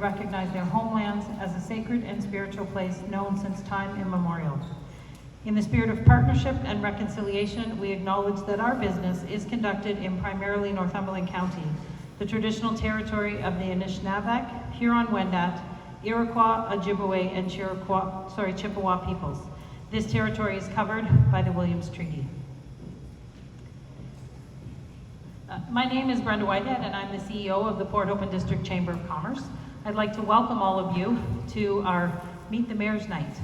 recognize their homelands as a sacred and spiritual place known since time immemorial. In the spirit of partnership and reconciliation, we acknowledge that our business is conducted in primarily Northumberland County, the traditional territory of the Anishinaabe, Huron-Wendat, Iroquois, Ojibwe, and Chippewa peoples. This territory is covered by the Williams Treaty. My name is Brenda Whitehead, and I'm the CEO of the Port Hope and District Chamber of Commerce. I'd like to welcome all of you to our Meet the Mayor's Night.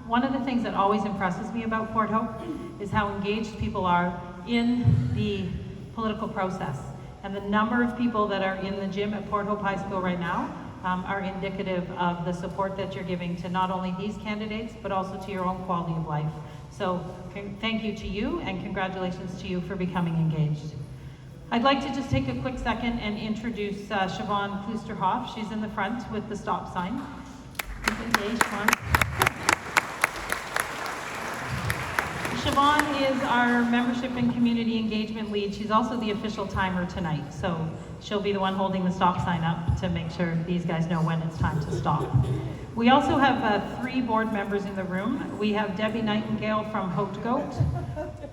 One of the things that always impresses me about Port Hope is how engaged people are in the political process. And the number of people that are in the gym at Port Hope High School right now are indicative of the support that you're giving to not only these candidates, but also to your own quality of life. So thank you to you, and congratulations to you for becoming engaged. I'd like to just take a quick second and introduce Siobhan Kloosterhoff. She's in the front with the stop sign. Siobhan is our membership and community engagement lead. She's also the official timer tonight, so she'll be the one holding the stop sign up to make sure these guys know when it's time to stop. We also have 3 board members in the room. We have Debbie Nightingale from Haute Goat,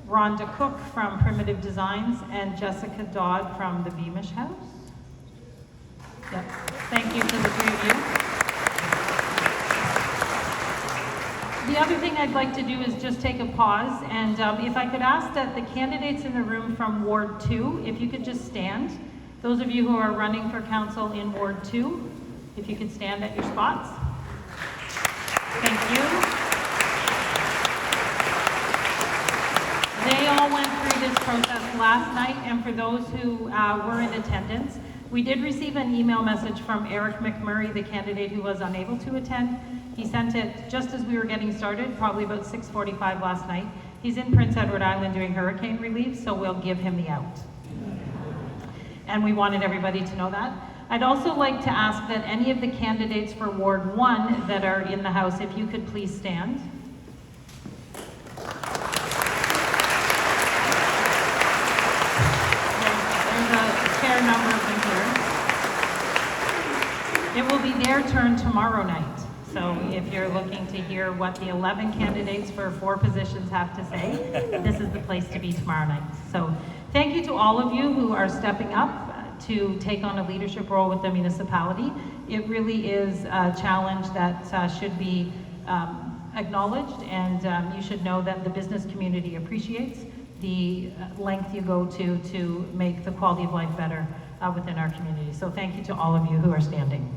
Rhonda Cook from Primitive Designs, and Jessica Dodd from the Beamish House. Yep. Thank you to the 3 of you. The other thing I'd like to do is just take a pause, and if I could ask that the candidates in the room from Ward 2, if you could just stand. Those of you who are running for council in Ward 2, if you could stand at your spots. Thank you. They all went through this process last night, and for those who were in attendance, we did receive an email message from Eric McMurray, the candidate who was unable to attend. He sent it just as we were getting started, probably about 6:45 last night. He's in Prince Edward Island doing hurricane relief, so we'll give him the out. And we wanted everybody to know that. I'd also like to ask that any of the candidates for Ward 1 that are in the House, if you could please stand. There's a fair number of them here. It will be their turn tomorrow night. So if you're looking to hear what the 11 candidates for 4 positions have to say, this is the place to be tomorrow night. So thank you to all of you who are stepping up to take on a leadership role with the municipality. It really is a challenge that should be acknowledged, and you should know that the business community appreciates the length you go to make the quality of life better within our community. So thank you to all of you who are standing.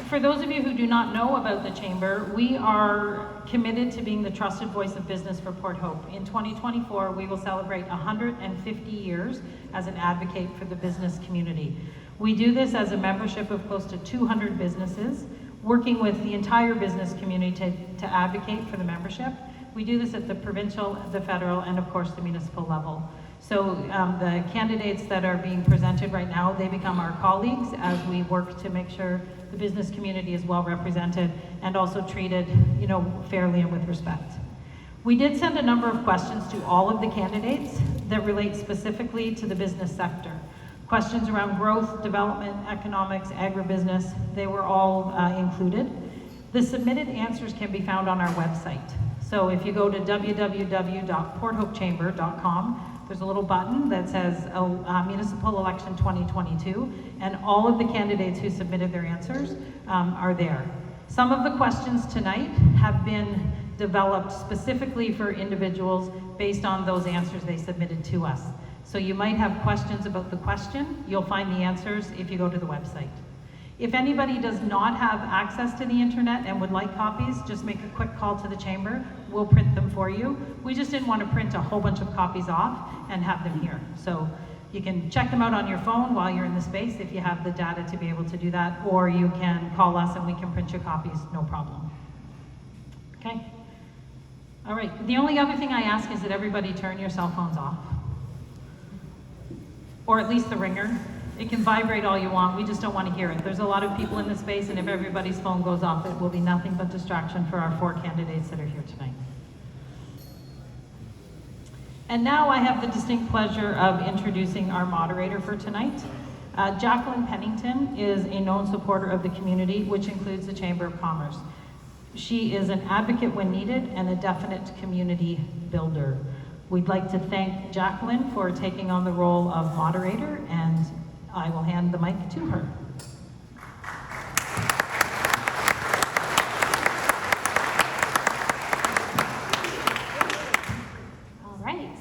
For those of you who do not know about the Chamber, we are committed to being the trusted voice of business for Port Hope. In 2024, we will celebrate 150 years as an advocate for the business community. We do this as a membership of close to 200 businesses, working with the entire business community to advocate for the membership. We do this at the provincial, the federal, and of course the municipal level. So the candidates that are being presented right now, they become our colleagues as we work to make sure the business community is well represented and also treated, fairly and with respect. We did send a number of questions to all of the candidates that relate specifically to the business sector. Questions around growth, development, economics, agribusiness, they were all included. The submitted answers can be found on our website. So if you go to www.porthopechamber.com, there's a little button that says Municipal Election 2022, and all of the candidates who submitted their answers are there. Some of the questions tonight have been developed specifically for individuals based on those answers they submitted to us. So you might have questions about the question. You'll find the answers if you go to the website. If anybody does not have access to the internet and would like copies, just make a quick call to the Chamber. We'll print them for you. We just didn't want to print a whole bunch of copies off and have them here. So you can check them out on your phone while you're in the space if you have the data to be able to do that, or you can call us and we can print your copies, no problem. Okay? All right, the only other thing I ask is that everybody turn your cell phones off, or at least the ringer. It can vibrate all you want, we just don't want to hear it. There's a lot of people in the space, and if everybody's phone goes off, it will be nothing but distraction for our 4 candidates that are here tonight. And now I have the distinct pleasure of introducing our moderator for tonight. Jacqueline Pennington is a known supporter of the community, which includes the Chamber of Commerce. She is an advocate when needed and a definite community builder. We'd like to thank Jacqueline for taking on the role of moderator, and I will hand the mic to her.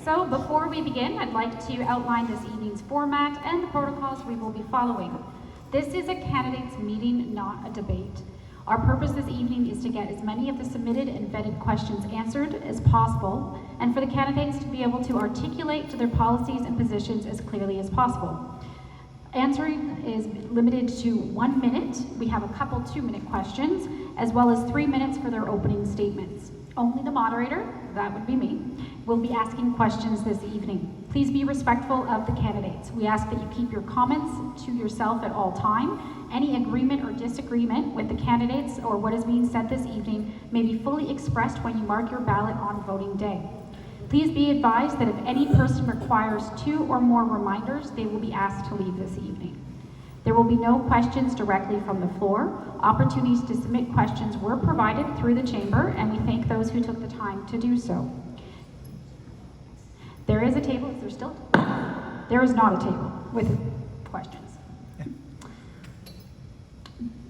So before we begin, I'd like to outline this evening's format and the protocols we will be following. This is a candidates meeting, not a debate. Our purpose this evening is to get as many of the submitted and vetted questions answered as possible, and for the candidates to be able to articulate their policies and positions as clearly as possible. Answering is limited to 1 minute. We have a couple 2-minute questions, as well as 3 minutes for their opening statements. Only the moderator, that would be me, will be asking questions this evening. Please be respectful of the candidates. We ask that you keep your comments to yourself at all time. Any agreement or disagreement with the candidates or what is being said this evening may be fully expressed when you mark your ballot on voting day. Please be advised that if any person requires 2 or more reminders, they will be asked to leave this evening. There will be no questions directly from the floor. Opportunities to submit questions were provided through the chamber, and we thank those who took the time to do so. There is a table. Is there still? There is not a table with questions.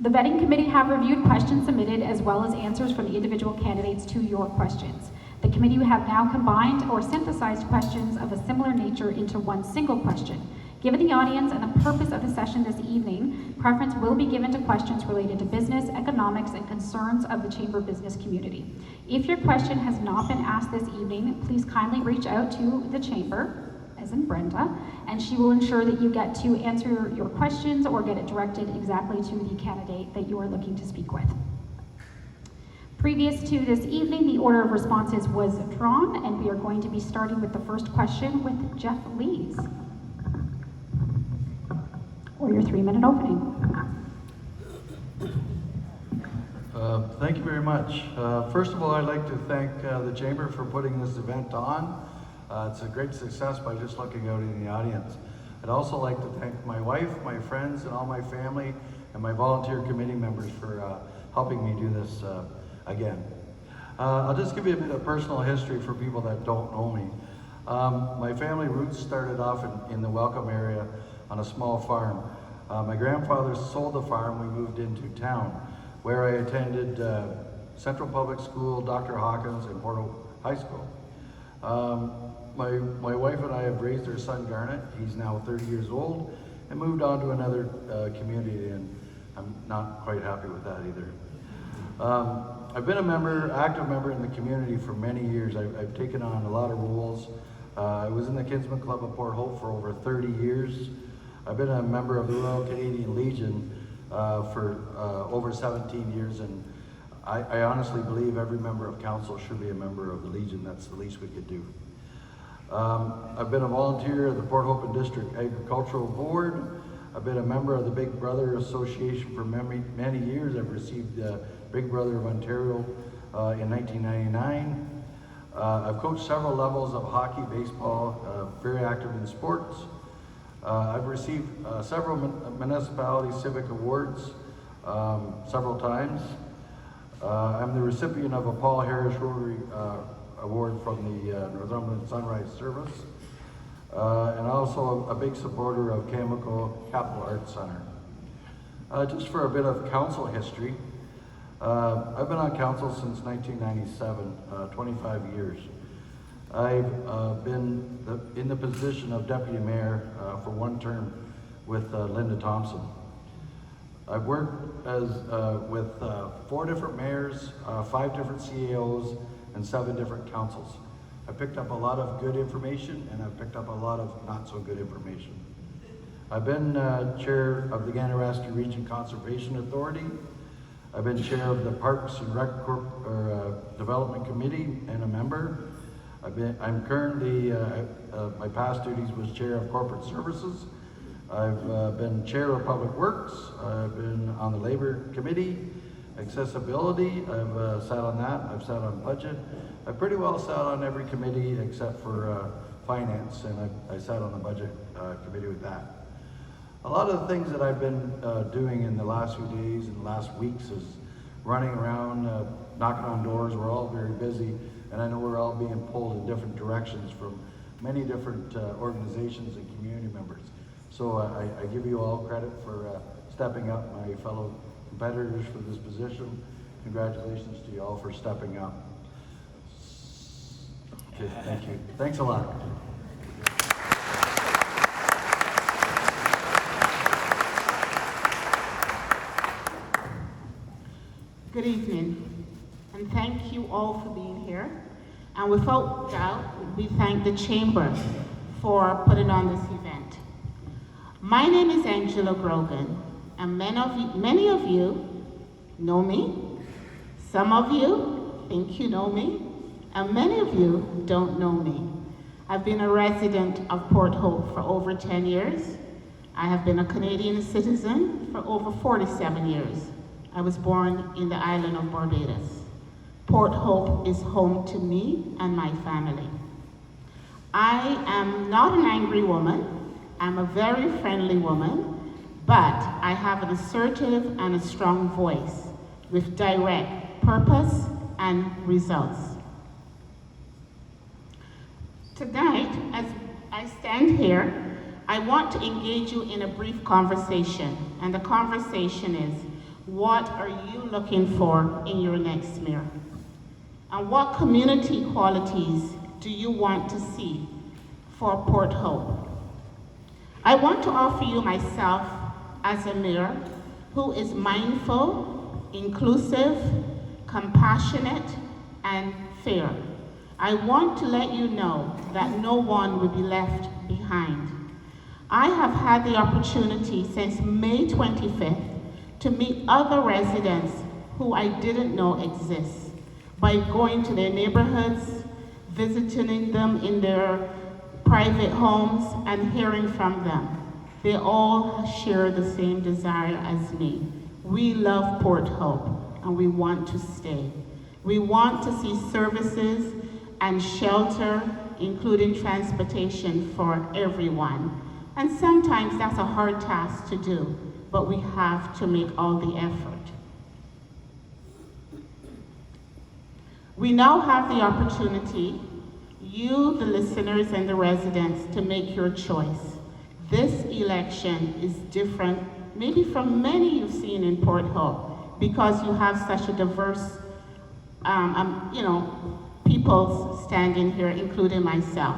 The vetting committee have reviewed questions submitted as well as answers from the individual candidates to your questions. The committee have now combined or synthesized questions of a similar nature into one single question. Given the audience and the purpose of the session this evening, preference will be given to questions related to business, economics, and concerns of the Chamber business community. If your question has not been asked this evening, please kindly reach out to the Chamber, as in Brenda, and she will ensure that you get to answer your questions or get it directed exactly to the candidate that you are looking to speak with. Previous to this evening, the order of responses was drawn, and we are going to be starting with the first question with Jeff Lees. Or your 3-minute opening. Thank you very much. First of all, I'd like to thank the Chamber for putting this event on. It's a great success by just looking out in the audience. I'd also like to thank my wife, my friends, and all my family, and my volunteer committee members for helping me do this again. I'll just give you a bit of personal history for people that don't know me. My family roots started off in the Welcome area on a small farm. My grandfather sold the farm. We moved into town, where I attended Central Public School, Dr. Hawkins, and Porto High School. My wife and I have raised our son Garnet. He's now 30 years old, and moved on to another community, and I'm not quite happy with that either. I've been active member in the community for many years. I've taken on a lot of roles. I was in the Kinsman Club of Port Hope for over 30 years. I've been a member of the Royal Canadian Legion for over 17 years, and I honestly believe every member of council should be a member of the Legion. That's the least we could do. I've been a volunteer of the Port Hope and District Agricultural Board. I've been a member of the Big Brother Association for many years. I've received the Big Brother of Ontario in 1999. I've coached several levels of hockey, baseball, very active in sports. I've received several municipality civic awards several times. I'm the recipient of a Paul Harris Rotary Award from the Northumberland Sunrise Service, and also a big supporter of Capital Arts Center. Just for a bit of council history, I've been on council since 1997, 25 years. I've been in the position of deputy mayor for one term with Linda Thompson. I've worked with 4 different mayors, 5 different CAOs, and 7 different councils. I picked up a lot of good information, and I've picked up a lot of not so good information. I've been chair of the Ganaraski Region Conservation Authority. I've been chair of the Parks and Rec Development Committee and a member. I'm currently, my past duties was chair of corporate services. I've been chair of public works. I've been on the labor committee, accessibility. I've sat on that. I've sat on budget. I've pretty well sat on every committee except for finance, and I sat on the budget committee with that. A lot of the things that I've been doing in the last few days and last weeks is running around, knocking on doors. We're all very busy, and I know we're all being pulled in different directions from many different organizations and community members. So I give you all credit for stepping up, my fellow competitors, for this position. Congratulations to you all for stepping up. Okay, thank you. Thanks a lot. Good evening, and thank you all for being here. And without doubt, we thank the Chamber for putting on this event. My name is Angela Grogan, and many of you know me. Some of you think you know me, and many of you don't know me. I've been a resident of Port Hope for over 10 years. I have been a Canadian citizen for over 47 years. I was born in the island of Barbados. Port Hope is home to me and my family. I am not an angry woman. I'm a very friendly woman, but I have an assertive and a strong voice with direct purpose and results. Tonight, as I stand here, I want to engage you in a brief conversation, and the conversation is, what are you looking for in your next mayor? And what community qualities do you want to see for Port Hope? I want to offer you myself as a mayor who is mindful, inclusive, compassionate, and fair. I want to let you know that no one will be left behind. I have had the opportunity since May 25th to meet other residents who I didn't know exist by going to their neighborhoods, visiting them in their private homes, and hearing from them. They all share the same desire as me. We love Port Hope, and we want to stay. We want to see services and shelter, including transportation for everyone. And sometimes that's a hard task to do, but we have to make all the effort. We now have the opportunity, you, the listeners and the residents, to make your choice. This election is different, maybe from many you've seen in Port Hope, because you have such a diverse, people standing here, including myself.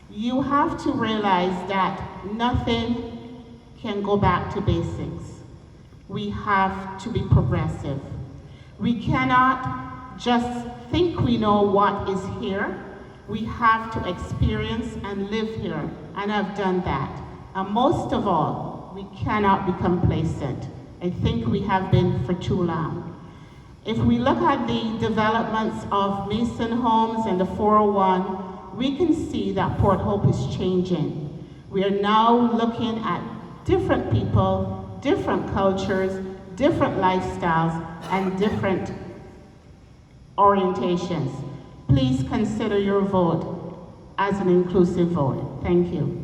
You have to realize that nothing can go back to basics. We have to be progressive. We cannot just think we know what is here. We have to experience and live here, and I've done that. And most of all, we cannot be complacent. I think we have been for too long. If we look at the developments of Mason Homes and the 401, we can see that Port Hope is changing. We are now looking at different people, different cultures, different lifestyles, and different orientations. Please consider your vote as an inclusive vote. Thank you.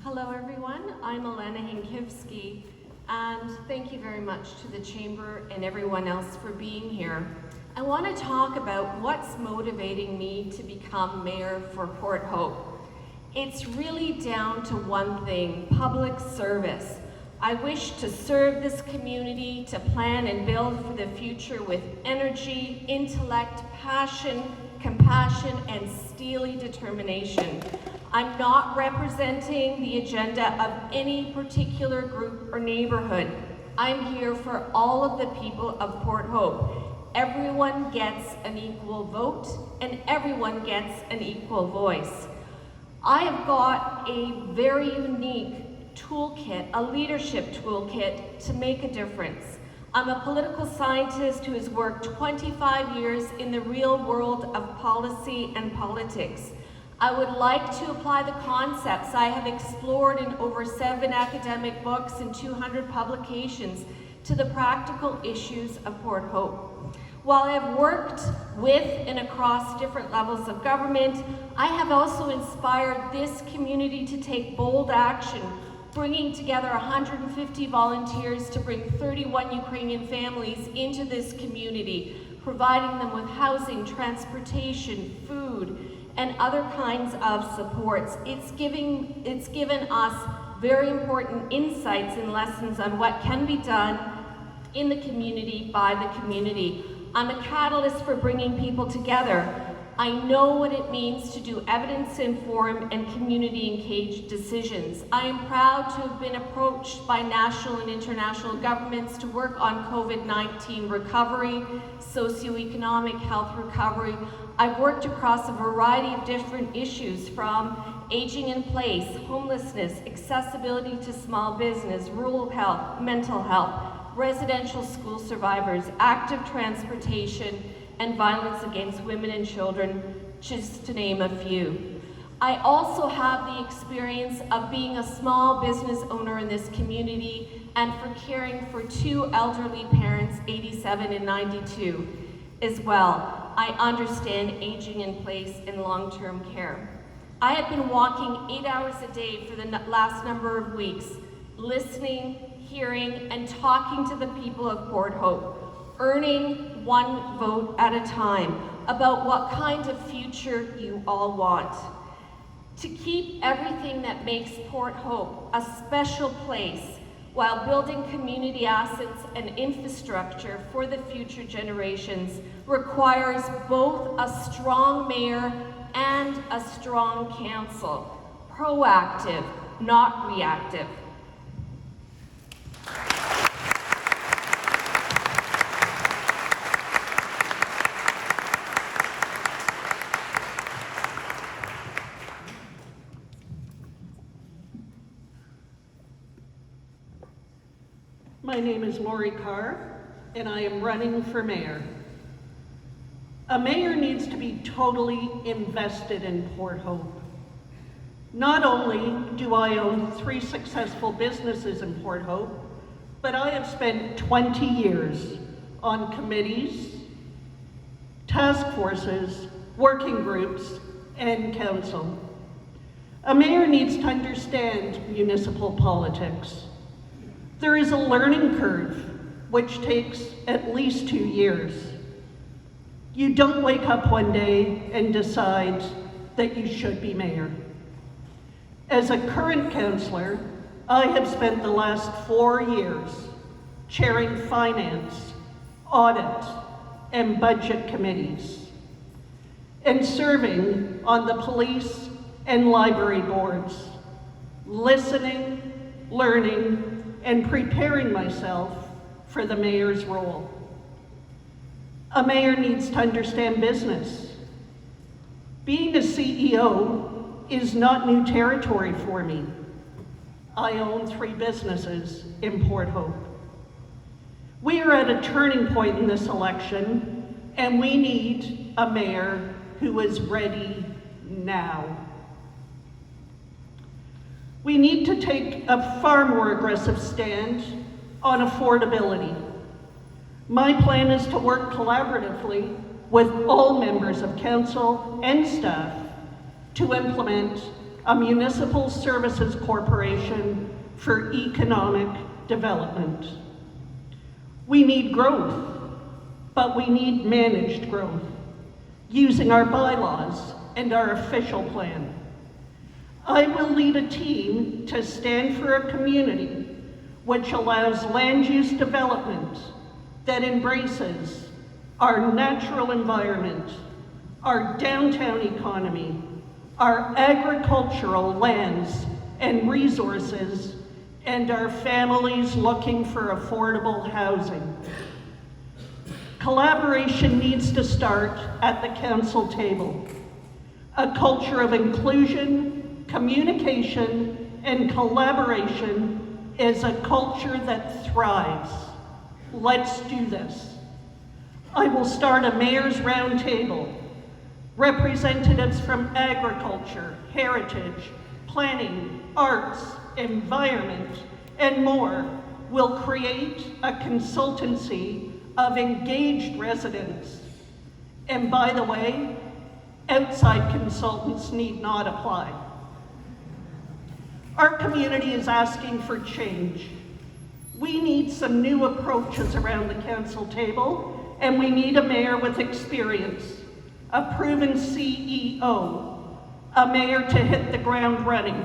Hello everyone, I'm Elena Hinkevski, and thank you very much to the Chamber and everyone else for being here. I want to talk about what's motivating me to become mayor for Port Hope. It's really down to one thing: public service. I wish to serve this community, to plan and build for the future with energy, intellect, passion, compassion, and steely determination. I'm not representing the agenda of any particular group or neighborhood. I'm here for all of the people of Port Hope. Everyone gets an equal vote, and everyone gets an equal voice. I have got a very unique toolkit, a leadership toolkit to make a difference. I'm a political scientist who has worked 25 years in the real world of policy and politics. I would like to apply the concepts I have explored in over 7 academic books and 200 publications to the practical issues of Port Hope. While I have worked with and across different levels of government, I have also inspired this community to take bold action, bringing together 150 volunteers to bring 31 Ukrainian families into this community, providing them with housing, transportation, food, and other kinds of supports. It's given us very important insights and lessons on what can be done in the community by the community. I'm a catalyst for bringing people together. I know what it means to do evidence-informed and community-engaged decisions. I am proud to have been approached by national and international governments to work on COVID-19 recovery, socioeconomic health recovery. I've worked across a variety of different issues, from aging in place, homelessness, accessibility to small business, rural health, mental health, residential school survivors, active transportation, and violence against women and children, just to name a few. I also have the experience of being a small business owner in this community and for caring for two elderly parents, 87 and 92, as well. I understand aging in place and long-term care. I have been walking 8 hours a day for the last number of weeks, listening, hearing, and talking to the people of Port Hope, earning one vote at a time about what kind of future you all want. To keep everything that makes Port Hope a special place while building community assets and infrastructure for the future generations requires both a strong mayor and a strong council. Proactive, not reactive. My name is Lori Carr, and I am running for mayor. A mayor needs to be totally invested in Port Hope. Not only do I own 3 successful businesses in Port Hope, but I have spent 20 years on committees, task forces, working groups, and council. A mayor needs to understand municipal politics. There is a learning curve, which takes at least 2 years. You don't wake up one day and decide that you should be mayor. As a current councillor, I have spent the last 4 years chairing finance, audit, and budget committees, and serving on the police and library boards, listening, learning, and preparing myself for the mayor's role. A mayor needs to understand business. Being a CEO is not new territory for me. I own 3 businesses in Port Hope. We are at a turning point in this election, and we need a mayor who is ready now. We need to take a far more aggressive stand on affordability. My plan is to work collaboratively with all members of council and staff to implement a municipal services corporation for economic development. We need growth, but we need managed growth, using our bylaws and our official plan. I will lead a team to stand for a community which allows land use development that embraces our natural environment, our downtown economy, our agricultural lands and resources, and our families looking for affordable housing. Collaboration needs to start at the council table. A culture of inclusion, communication, and collaboration is a culture that thrives. Let's do this. I will start a mayor's roundtable. Representatives from agriculture, heritage, planning, arts, environment, and more will create a consultancy of engaged residents. And by the way, outside consultants need not apply. Our community is asking for change. We need some new approaches around the council table, and we need a mayor with experience, a proven CEO, a mayor to hit the ground running.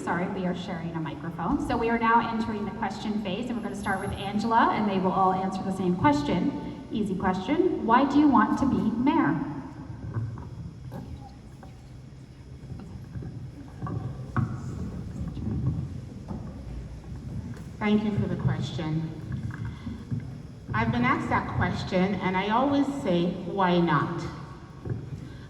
Sorry, we are sharing a microphone. So we are now entering the question phase, and we're going to start with Angela, and they will all answer the same question. Easy question. Why do you want to be mayor? Thank you for the question. I've been asked that question, and I always say, why not?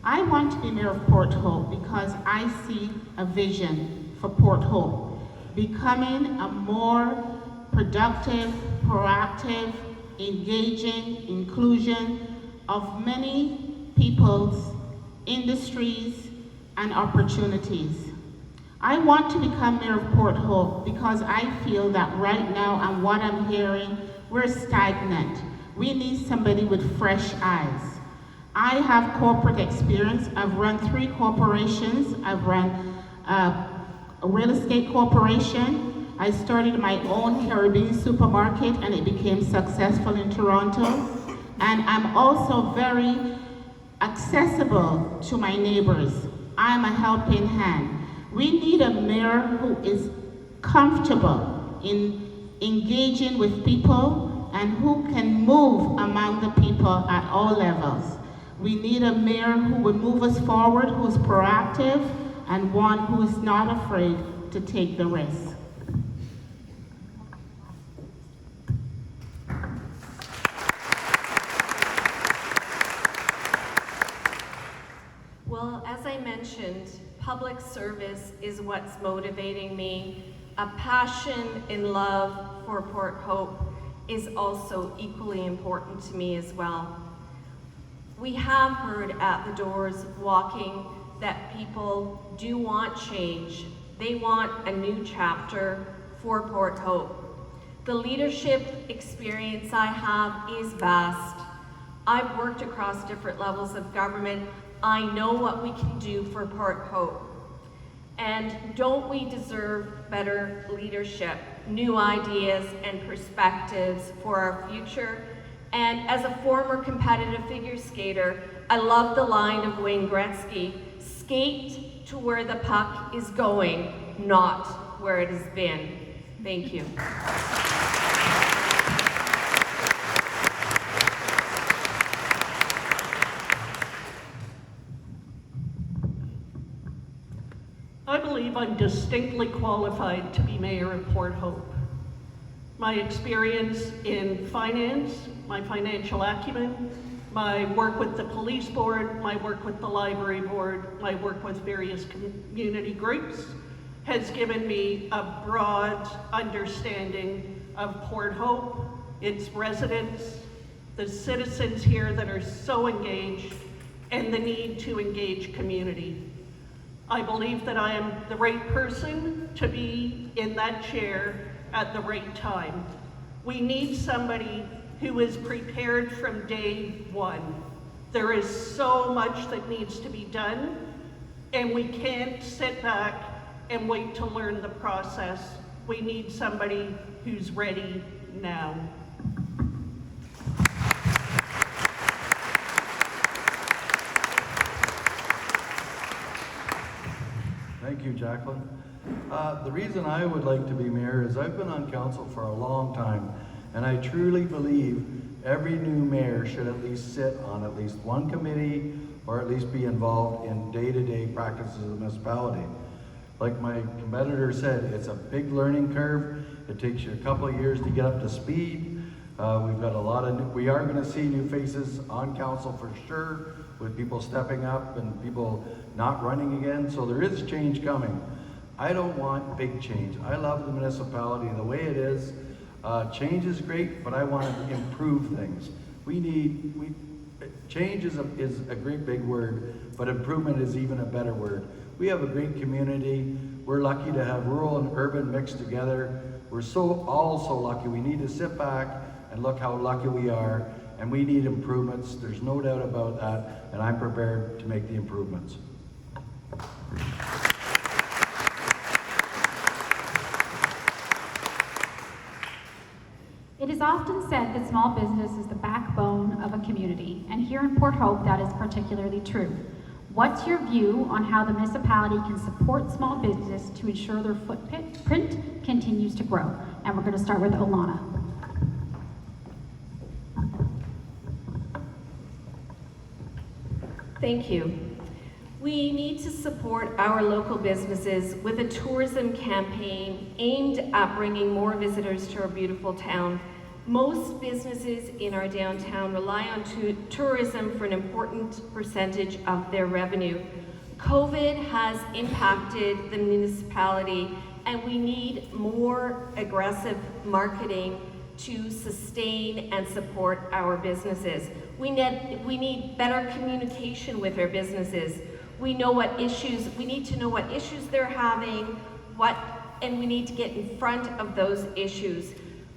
I want to be mayor of Port Hope because I see a vision for Port Hope, becoming a more productive, proactive, engaging inclusion of many people's industries and opportunities. I want to become mayor of Port Hope because I feel that right now, and what I'm hearing, we're stagnant. We need somebody with fresh eyes. I have corporate experience. I've run 3 corporations. I've run a real estate corporation. I started my own Caribbean supermarket and it became successful in Toronto. And I'm also very accessible to my neighbors. I'm a helping hand. We need a mayor who is comfortable in engaging with people and who can move among the people at all levels. We need a mayor who will move us forward, who's proactive, and one who is not afraid to take the risk. Well, as I mentioned, public service is what's motivating me. A passion and love for Port Hope is also equally important to me as well. We have heard at the doors walking that people do want change. They want a new chapter for Port Hope. The leadership experience I have is vast. I've worked across different levels of government. I know what we can do for Port Hope. And don't we deserve better leadership, new ideas and perspectives for our future? And as a former competitive figure skater, I love the line of Wayne Gretzky, skate to where the puck is going, not where it has been. Thank you. I believe I'm distinctly qualified to be mayor of Port Hope. My experience in finance, my financial acumen, my work with the police board, my work with the library board, my work with various community groups has given me a broad understanding of Port Hope, its residents, the citizens here that are so engaged, and the need to engage community. I believe that I am the right person to be in that chair at the right time. We need somebody who is prepared from day one. There is so much that needs to be done, and we can't sit back and wait to learn the process. We need somebody who's ready now. Thank you, Jacqueline. The reason I would like to be mayor is I've been on council for a long time, and I truly believe every new mayor should at least sit on at least one committee or at least be involved in day-to-day practices of the municipality. Like my competitor said, it's a big learning curve. It takes you a couple of years to get up to speed. We've got a lot of we are going to see new faces on council for sure, with people stepping up and people not running again. So there is change coming. I don't want big change. I love the municipality the way it is. Change is great, but I want to improve things. Change is a great big word, but improvement is even a better word. We have a great community. We're lucky to have rural and urban mixed together. We're all so lucky. We need to sit back and look how lucky we are, and we need improvements. There's no doubt about that, and I'm prepared to make the improvements. It is often said that small business is the backbone of a community, and here in Port Hope that is particularly true. What's your view on how the municipality can support small business to ensure their footprint continues to grow? And we're going to start with Elena. Thank you. We need to support our local businesses with a tourism campaign aimed at bringing more visitors to our beautiful town. Most businesses in our downtown rely on tourism for an important percentage of their revenue. COVID has impacted the municipality, and we need more aggressive marketing to sustain and support our businesses. We need better communication with our businesses. We need to know what issues they're having, and we need to get in front of those issues.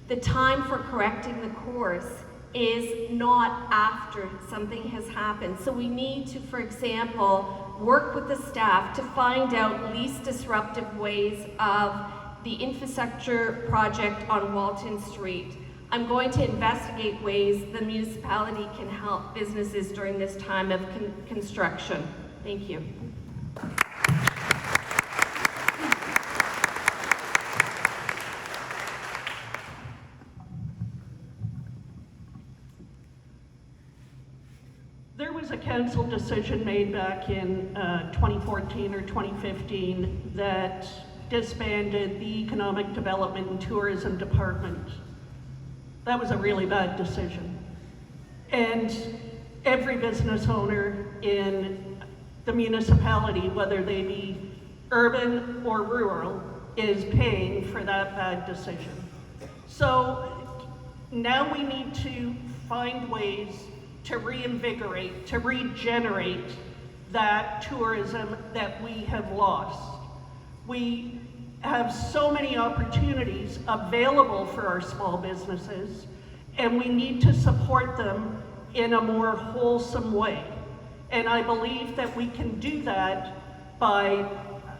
The time for correcting the course is not after something has happened. So we need to, for example, work with the staff to find out least disruptive ways of the infrastructure project on Walton Street. I'm going to investigate ways the municipality can help businesses during this time of construction. Thank you. There was a council decision made back in 2014 or 2015 that disbanded the Economic Development and Tourism Department. That was a really bad decision. And every business owner in the municipality, whether they be urban or rural, is paying for that bad decision. So now we need to find ways to reinvigorate, to regenerate that tourism that we have lost. We have so many opportunities available for our small businesses, and we need to support them in a more wholesome way. And I believe that we can do that by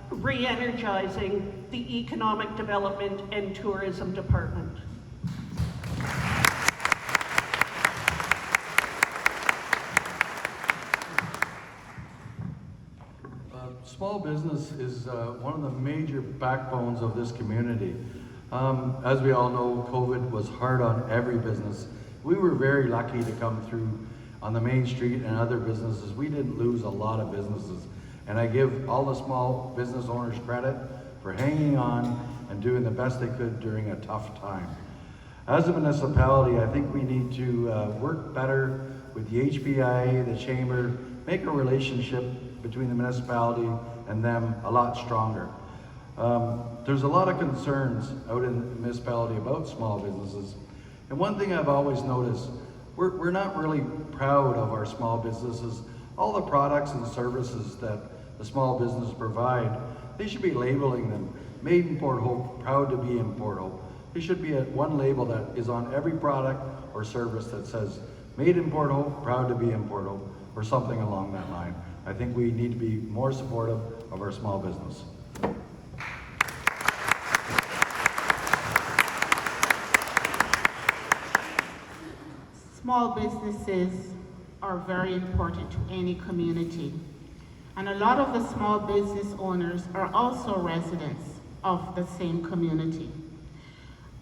re-energizing the Economic Development and Tourism Department. Small business is one of the major backbones of this community. As we all know, COVID was hard on every business. We were very lucky to come through on the main street and other businesses. We didn't lose a lot of businesses. And I give all the small business owners credit for hanging on and doing the best they could during a tough time. As a municipality, I think we need to work better with the HBI, the Chamber, make a relationship between the municipality and them a lot stronger. There's a lot of concerns out in the municipality about small businesses. And one thing I've always noticed, we're not really proud of our small businesses. All the products and services that the small business provide, they should be labeling them. Made in Port Hope, proud to be in Port Hope. There should be one label that is on every product or service that says, made in Port Hope, proud to be in Port Hope, or something along that line. I think we need to be more supportive of our small business. Small businesses are very important to any community. And a lot of the small business owners are also residents of the same community.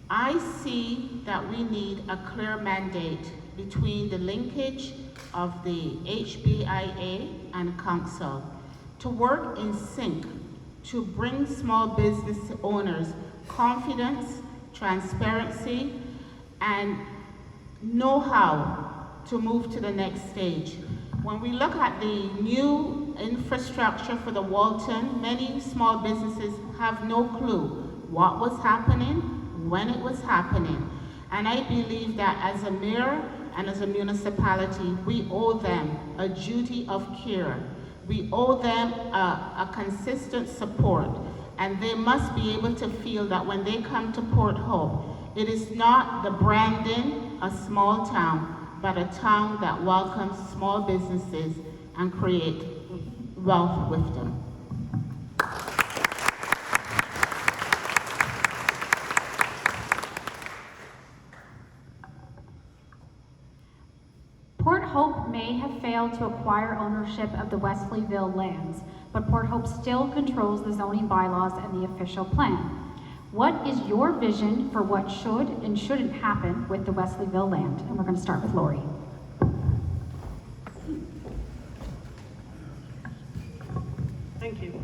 I see that we need a clear mandate between the linkage of the HBIA and Council to work in sync to bring small business owners confidence, transparency, and know-how to move to the next stage. When we look at the new infrastructure for the Walton, many small businesses have no clue what was happening, when it was happening. And I believe that as a mayor and as a municipality, we owe them a duty of care. We owe them a consistent support, and they must be able to feel that when they come to Port Hope, it is not the branding, a small town, but a town that welcomes small businesses and create wealth with them. Port Hope may have failed to acquire ownership of the Wesleyville lands, but Port Hope still controls the zoning bylaws and the official plan. What is your vision for what should and shouldn't happen with the Wesleyville land? And we're going to start with Lori. Thank you.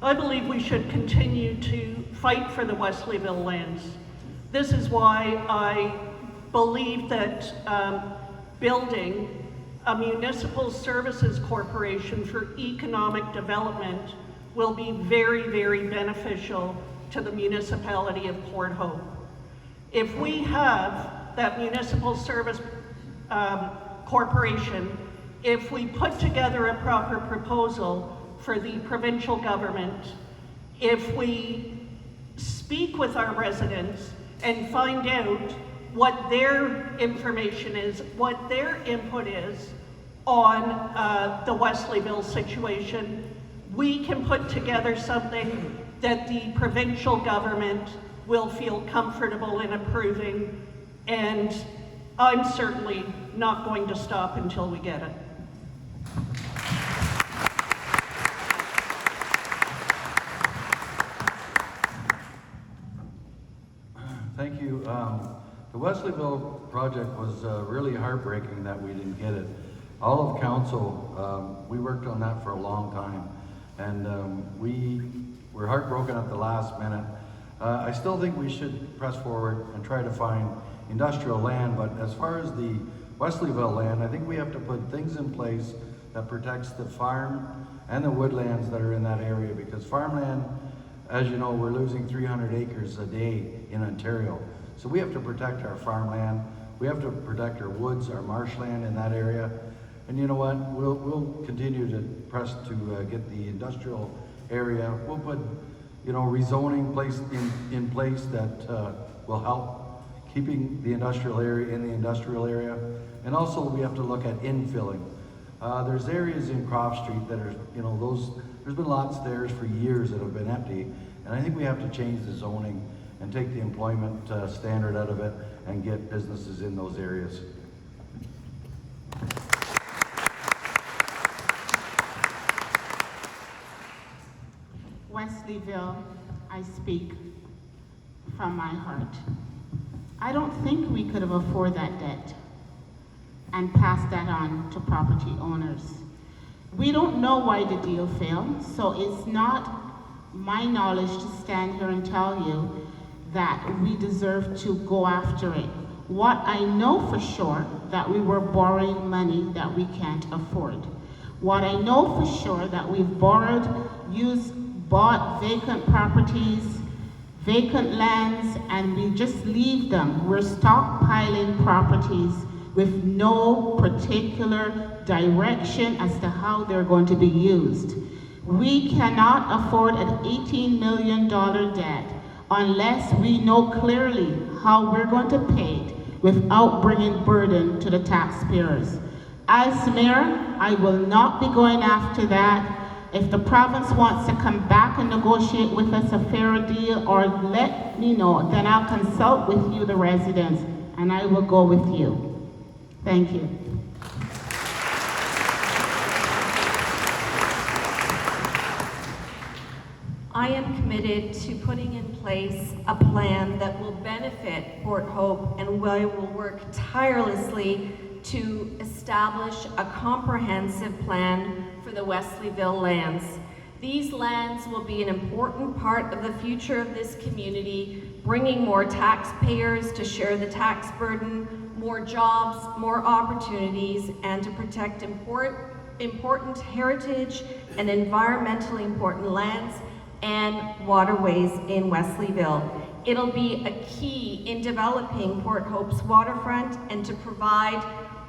I believe we should continue to fight for the Wesleyville lands. This is why I believe that building a municipal services corporation for economic development will be very, very beneficial to the municipality of Port Hope. If we have that municipal service corporation, if we put together a proper proposal for the provincial government, if we speak with our residents and find out what their information is, what their input is on the Wesleyville situation, we can put together something that the provincial government will feel comfortable in approving, and I'm certainly not going to stop until we get it. Thank you. The Wesleyville project was really heartbreaking that we didn't get it. All of council, we worked on that for a long time, and we were heartbroken at the last minute. I still think we should press forward and try to find industrial land, but as far as the Wesleyville land, I think we have to put things in place that protects the farm and the woodlands that are in that area, because farmland, as you know, we're losing 300 acres a day in Ontario. So we have to protect our farmland, we have to protect our woods, our marshland in that area. And you know what, we'll continue to press to get the industrial area. We'll put, you know, rezoning in place that will help keeping the industrial area in the industrial area. And also we have to look at infilling. There's areas in Croft Street that are, you know, there's been lots there for years that have been empty. And I think we have to change the zoning and take the employment standard out of it and get businesses in those areas. Wesleyville, I speak from my heart. I don't think we could have afforded that debt and passed that on to property owners. We don't know why the deal failed, so it's not my knowledge to stand here and tell you that we deserve to go after it. What I know for sure, that we were borrowing money that we can't afford. What I know for sure, that we've borrowed, bought vacant properties, vacant lands, and we just leave them. We're stockpiling properties with no particular direction as to how they're going to be used. We cannot afford an $18 million debt unless we know clearly how we're going to pay it without bringing burden to the taxpayers. As mayor, I will not be going after that. If the province wants to come back and negotiate with us a fairer deal or let me know, then I'll consult with you, the residents, and I will go with you. Thank you. I am committed to putting in place a plan that will benefit Port Hope, and I will work tirelessly to establish a comprehensive plan for the Wesleyville lands. These lands will be an important part of the future of this community, bringing more taxpayers to share the tax burden, more jobs, more opportunities, and to protect important heritage and environmentally important lands and waterways in Wesleyville. It'll be a key in developing Port Hope's waterfront and to provide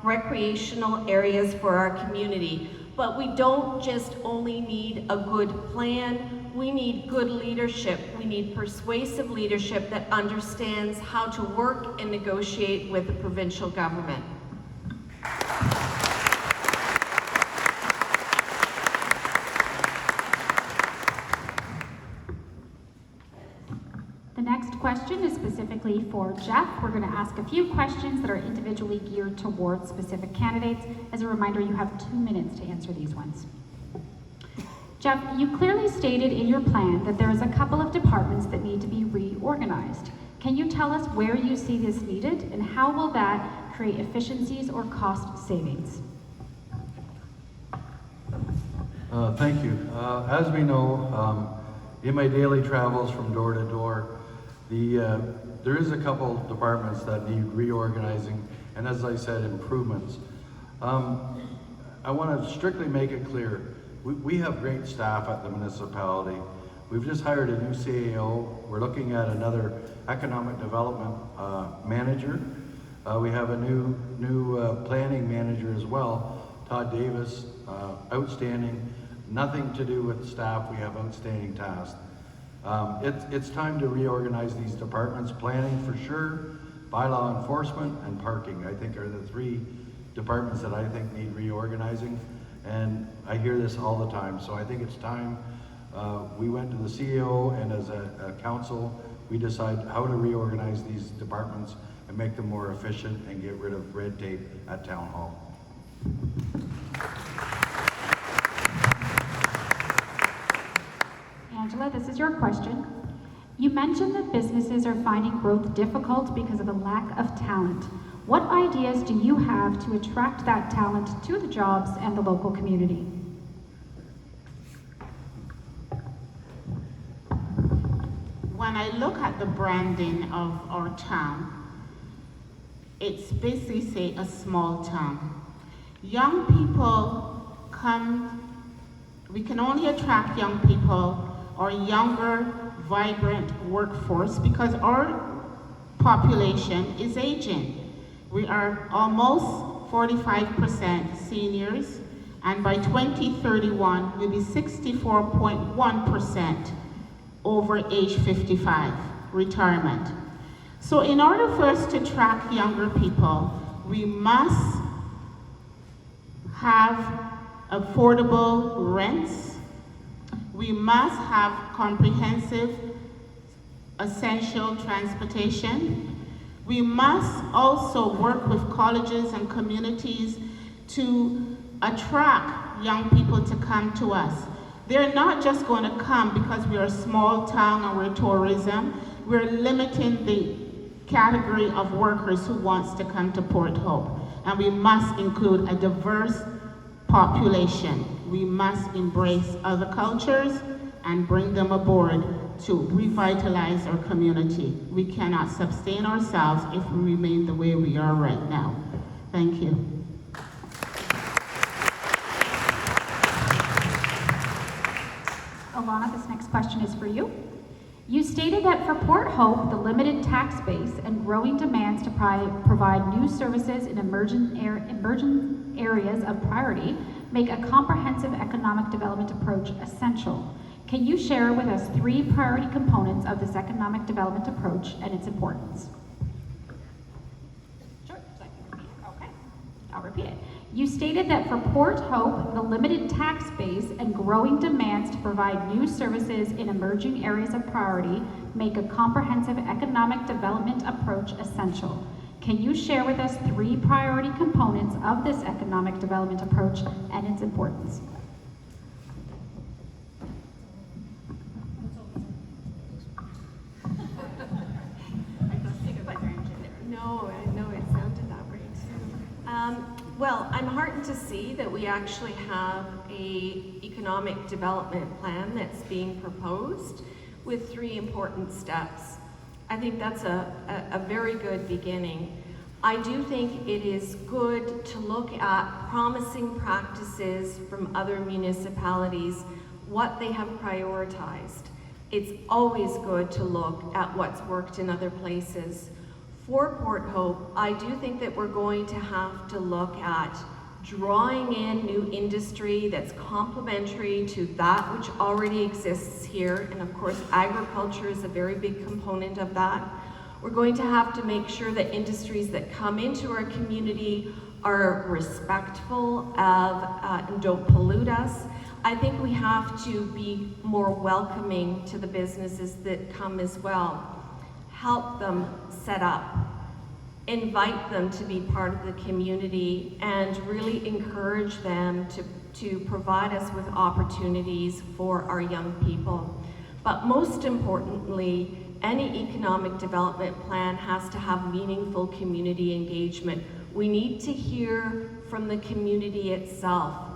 recreational areas for our community. But we don't just only need a good plan, we need good leadership. We need persuasive leadership that understands how to work and negotiate with the provincial government. The next question is specifically for Jeff. We're going to ask a few questions that are individually geared towards specific candidates. As a reminder, you have 2 minutes to answer these ones. Jeff, you clearly stated in your plan that there's a couple of departments that need to be reorganized. Can you tell us where you see this needed and how will that create efficiencies or cost savings? Thank you. As we know, in my daily travels from door to door, there is a couple departments that need reorganizing, and as I said, improvements. I want to strictly make it clear, we have great staff at the municipality. We've just hired a new CAO. We're looking at another economic development manager. We have a new planning manager as well, Todd Davis, outstanding. Nothing to do with staff, we have outstanding tasks. It's time to reorganize these departments. Planning for sure, bylaw enforcement, and parking, I think are the 3 departments that I think need reorganizing. And I hear this all the time, so I think it's time. We went to the CEO, and as a council, we decide how to reorganize these departments and make them more efficient and get rid of red tape at Town Hall. Angela, this is your question. You mentioned that businesses are finding growth difficult because of a lack of talent. What ideas do you have to attract that talent to the jobs and the local community? When I look at the branding of our town, it's basically say a small town. Young people we can only attract young people or younger, vibrant workforce because our population is aging. We are almost 45% seniors, and by 2031, we'll be 64.1% over age 55, retirement. So in order for us to attract younger people, we must have affordable rents. We must have comprehensive, essential transportation. We must also work with colleges and communities to attract young people to come to us. They're not just going to come because we're a small town and we're tourism. We're limiting the category of workers who wants to come to Port Hope. And we must include a diverse population. We must embrace other cultures and bring them aboard to revitalize our community. We cannot sustain ourselves if we remain the way we are right now. Thank you. Alana, this next question is for you. You stated that for Port Hope, the limited tax base and growing demands to provide new services in emerging areas of priority make a comprehensive economic development approach essential. Can you share with us 3 priority components of this economic development approach and its importance? Sure, okay, I'll repeat it. You stated that for Port Hope, the limited tax base and growing demands to provide new services in emerging areas of priority make a comprehensive economic development approach essential. Can you share with us 3 priority components of this economic development approach and its importance? No, it sounded that way too. Well, I'm heartened to see that we actually have an economic development plan that's being proposed with 3 important steps. I think that's a very good beginning. I do think it is good to look at promising practices from other municipalities, what they have prioritized. it's always good to look at what's worked in other places. For Port Hope, I do think that we're going to have to look at drawing in new industry that's complementary to that which already exists here. And of course, agriculture is a very big component of that. We're going to have to make sure that industries that come into our community are respectful of and don't pollute us. I think we have to be more welcoming to the businesses that come as well. Help them set up, invite them to be part of the community, and really encourage them to provide us with opportunities for our young people. But most importantly, any economic development plan has to have meaningful community engagement. We need to hear from the community itself.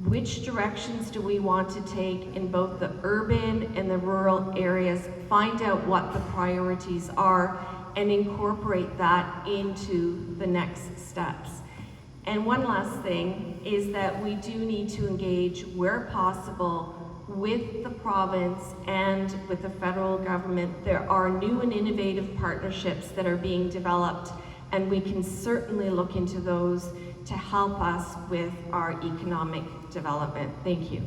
Which directions do we want to take in both the urban and the rural areas? Find out what the priorities are and incorporate that into the next steps. And one last thing is that we do need to engage where possible with the province and with the federal government. There are new and innovative partnerships that are being developed, and we can certainly look into those to help us with our economic development. Thank you.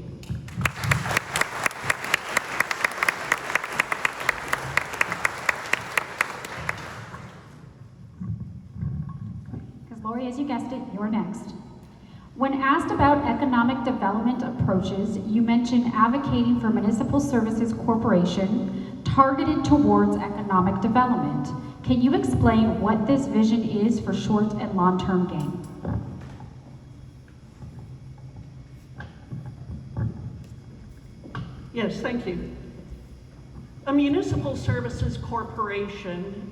Because Lori, as you guessed it, you're next. When asked about economic development approaches, you mentioned advocating for Municipal Services Corporation targeted towards economic development. Can you explain what this vision is for short and long-term gain? Yes, thank you. A Municipal Services Corporation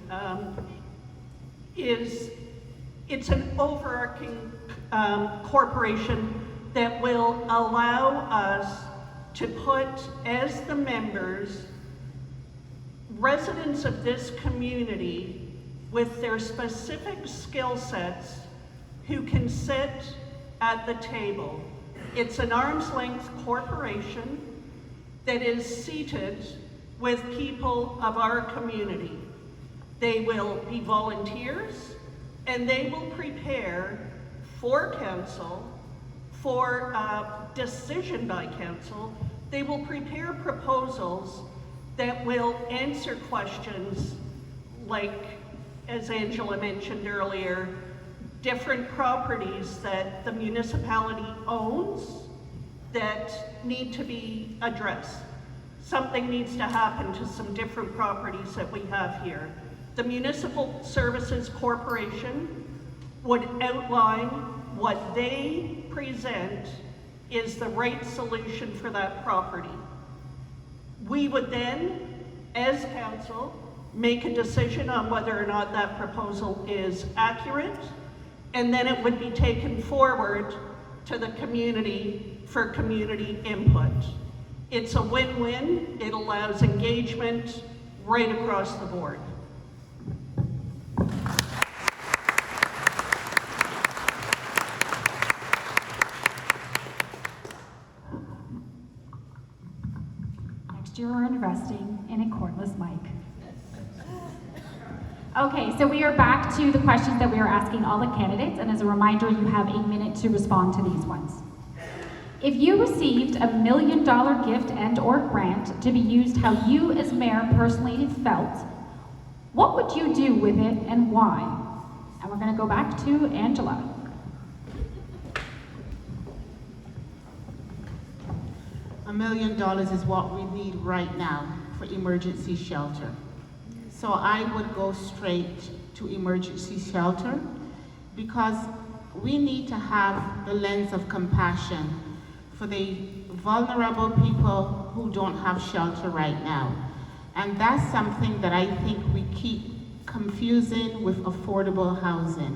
it's an overarching corporation that will allow us to put as the members residents of this community with their specific skill sets who can sit at the table. It's an arm's length corporation that is seated with people of our community. They will be volunteers, and they will prepare for council, for decision by council. They will prepare proposals that will answer questions like, as Angela mentioned earlier, different properties that the municipality owns that need to be addressed. Something needs to happen to some different properties that we have here. The Municipal Services Corporation would outline what they present is the right solution for that property. We would then, as council, make a decision on whether or not that proposal is accurate, and then it would be taken forward to the community for community input. It's a win-win. It allows engagement right across the board. Next year we're investing in a cordless mic. Okay, so we are back to the questions that we are asking all the candidates, and as a reminder, you have a minute to respond to these ones. If you received $1 million gift and/or grant to be used how you as mayor personally felt, what would you do with it and why? And we're going to go back to Angela. $1 million is what we need right now for emergency shelter. So I would go straight to emergency shelter because we need to have the lens of compassion for the vulnerable people who don't have shelter right now. And that's something that I think we keep confusing with affordable housing.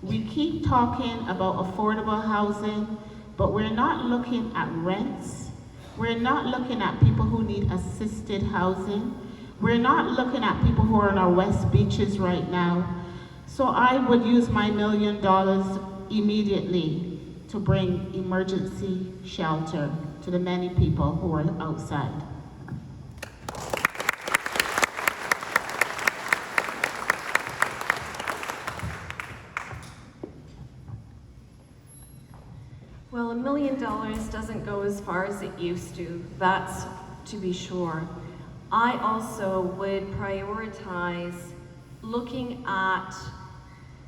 We keep talking about affordable housing, but we're not looking at rents. We're not looking at people who need assisted housing. We're not looking at people who are on our West Beaches right now. So I would use my $1 million immediately to bring emergency shelter to the many people who are outside. Well, $1 million doesn't go as far as it used to, that's to be sure. I also would prioritize looking at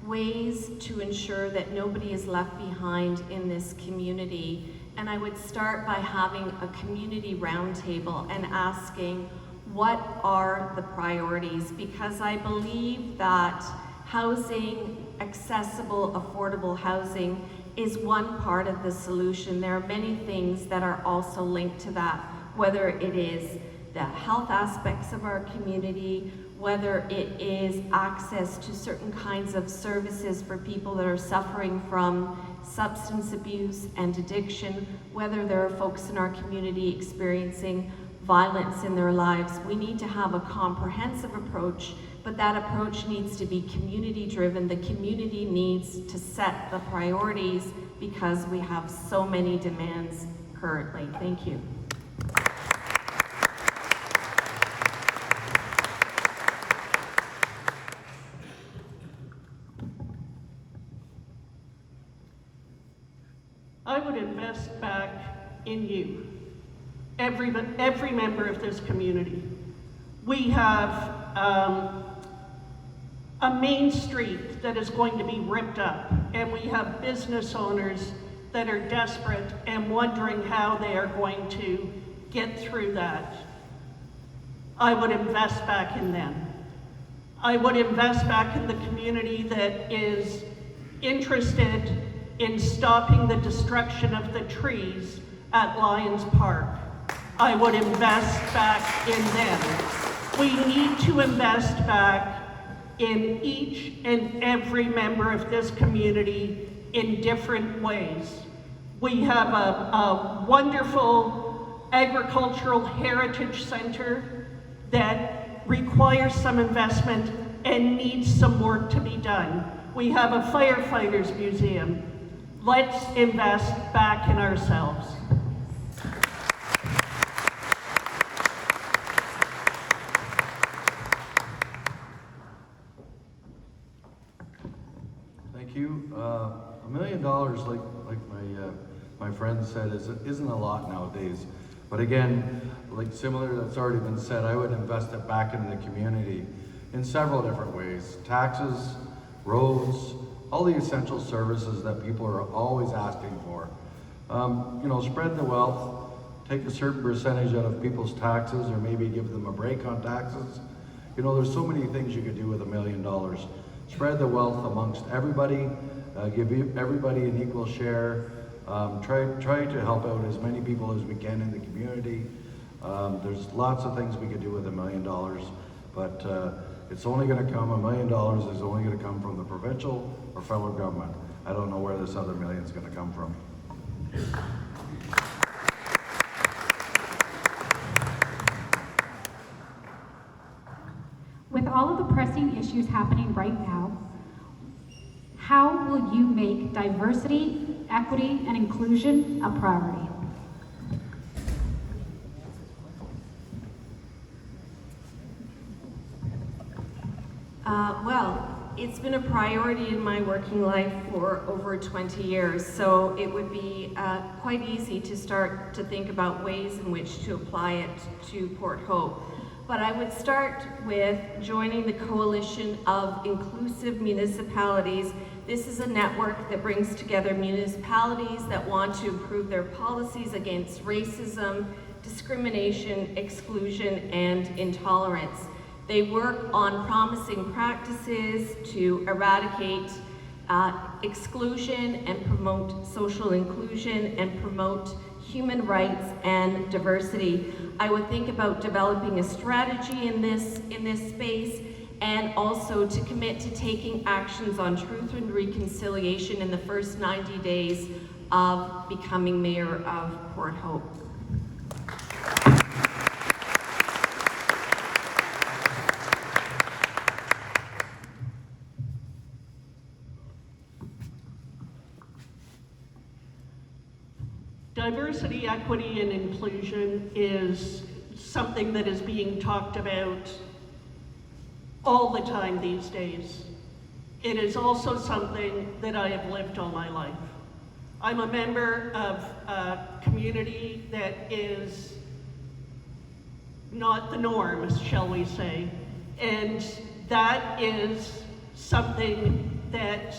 ways to ensure that nobody is left behind in this community. And I would start by having a community roundtable and asking, what are the priorities? Because I believe that housing, accessible, affordable housing, is one part of the solution. There are many things that are also linked to that, whether it is the health aspects of our community, whether it is access to certain kinds of services for people that are suffering from substance abuse and addiction, whether there are folks in our community experiencing violence in their lives. We need to have a comprehensive approach, but that approach needs to be community driven. The community needs to set the priorities because we have so many demands currently. Thank you. I would invest back in you, every member of this community. We have a main street that is going to be ripped up, and we have business owners that are desperate and wondering how they are going to get through that. I would invest back in them. I would invest back in the community that is interested in stopping the destruction of the trees at Lions Park. I would invest back in them. We need to invest back in each and every member of this community in different ways. We have a wonderful agricultural heritage center that requires some investment and needs some work to be done. We have a firefighters museum. Let's invest back in ourselves. Thank you. $1 million, like my friend said, isn't a lot nowadays. But again, like similar that's already been said, I would invest it back into the community in several different ways. Taxes, roads, all the essential services that people are always asking for. Spread the wealth, take a certain percentage out of people's taxes, or maybe give them a break on taxes. There's so many things you could do with $1 million. Spread the wealth amongst everybody, give everybody an equal share. Try to help out as many people as we can in the community. There's lots of things we could do with $1 million, but it's only going to come, $1 million is only going to come from the provincial or federal government. I don't know where this other million is going to come from. With all of the pressing issues happening right now, how will you make diversity, equity, and inclusion a priority? Well, it's been a priority in my working life for over 20 years, so it would be quite easy to start to think about ways in which to apply it to Port Hope. But I would start with joining the Coalition of Inclusive Municipalities. This is a network that brings together municipalities that want to improve their policies against racism, discrimination, exclusion, and intolerance. They work on promising practices to eradicate exclusion and promote social inclusion and promote human rights and diversity. I would think about developing a strategy in this space, and also to commit to taking actions on truth and reconciliation in the first 90 days of becoming mayor of Port Hope. Diversity, equity, and inclusion is something that is being talked about all the time these days. It is also something that I have lived all my life. I'm a member of a community that is not the norm, shall we say. And that is something that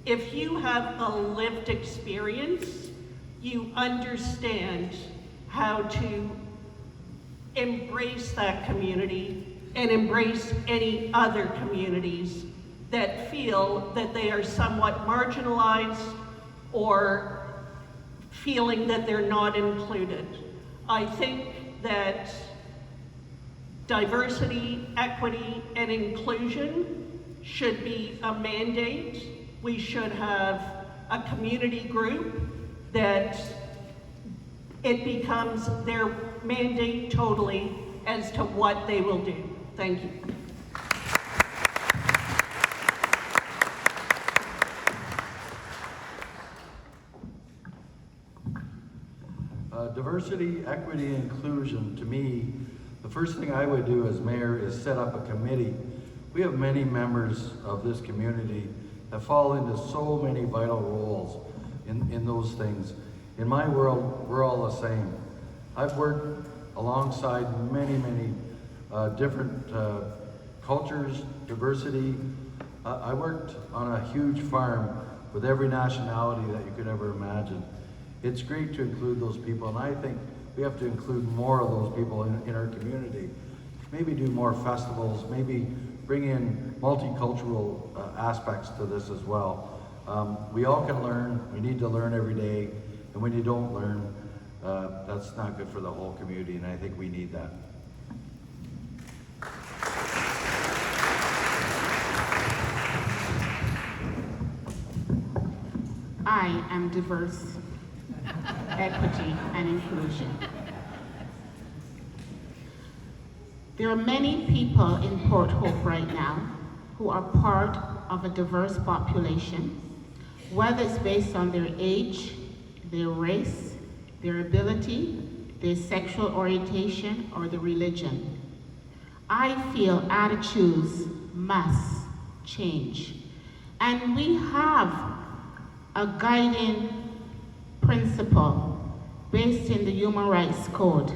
if you have a lived experience, you understand how to embrace that community and embrace any other communities that feel that they are somewhat marginalized or feeling that they're not included. I think that diversity, equity, and inclusion should be a mandate. We should have a community group that it becomes their mandate totally as to what they will do. Thank you. Diversity, equity, and inclusion, to me, the first thing I would do as mayor is set up a committee. We have many members of this community that fall into so many vital roles in those things. In my world, we're all the same. I've worked alongside many different cultures, diversity. I worked on a huge farm with every nationality that you could ever imagine. It's great to include those people, and I think we have to include more of those people in our community. Maybe do more festivals, maybe bring in multicultural aspects to this as well. We all can learn, we need to learn every day, and when you don't learn, that's not good for the whole community, and I think we need that. I am diverse, equity, and inclusion. There are many people in Port Hope right now who are part of a diverse population, whether it's based on their age, their race, their ability, their sexual orientation, or their religion. I feel attitudes must change. And we have a guiding principle based in the Human Rights Code.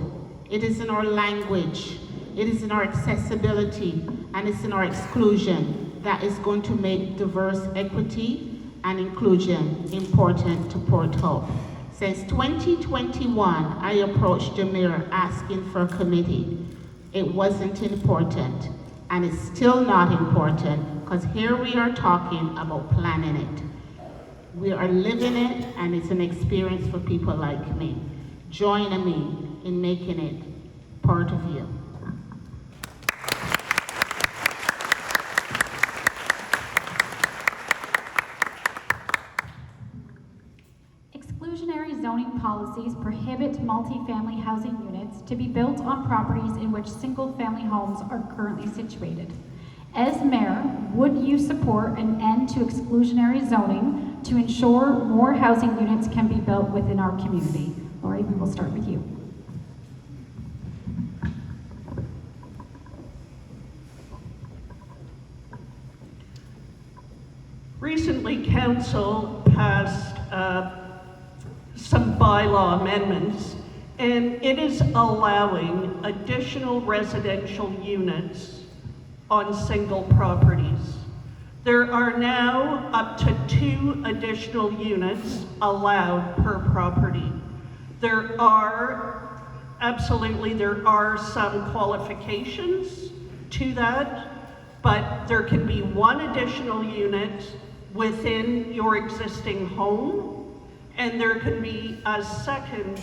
It is in our language, it is in our accessibility, and it's in our exclusion that is going to make diverse equity and inclusion important to Port Hope. Since 2021, I approached the mayor asking for a committee. It wasn't important, and it's still not important, because here we are talking about planning it. We are living it, and it's an experience for people like me. Join me in making it part of you. Exclusionary zoning policies prohibit multifamily housing units to be built on properties in which single-family homes are currently situated. As mayor, would you support an end to exclusionary zoning to ensure more housing units can be built within our community? Lori, we will start with you. Recently, council passed some bylaw amendments, and it is allowing additional residential units on single properties. There are now up to 2 additional units allowed per property. There are some qualifications to that, but there can be 1 additional unit within your existing home, and there can be a second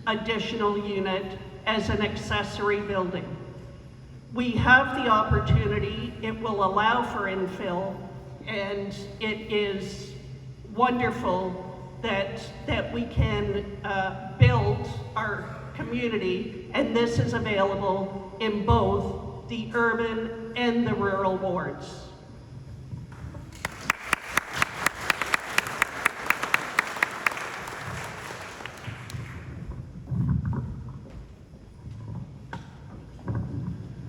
additional unit as an accessory building. We have the opportunity, it will allow for infill, and it is wonderful that we can build our community, and this is available in both the urban and the rural wards.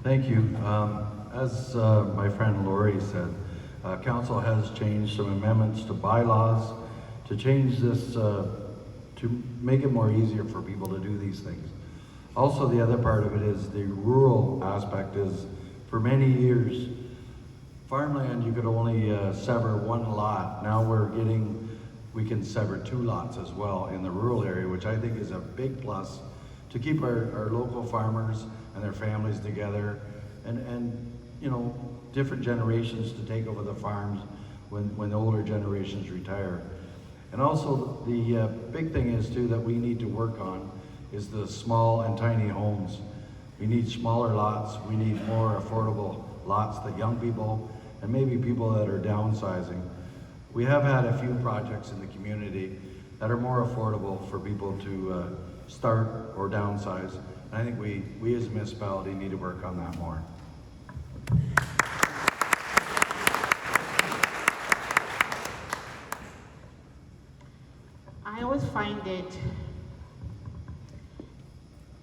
Thank you. As my friend Lori said, council has changed some amendments to bylaws, to change this, to make it more easier for people to do these things. Also, the other part of it is the rural aspect is, for many years, farmland, you could only sever one lot. Now we can sever 2 lots as well in the rural area, which I think is a big plus to keep our local farmers and their families together, and you know, different generations to take over the farms when the older generations retire. And also the big thing is too that we need to work on is the small and tiny homes. We need smaller lots, we need more affordable lots that young people and maybe people that are downsizing. We have had a few projects in the community that are more affordable for people to start or downsize. And I think we as a municipality need to work on that more. I always find it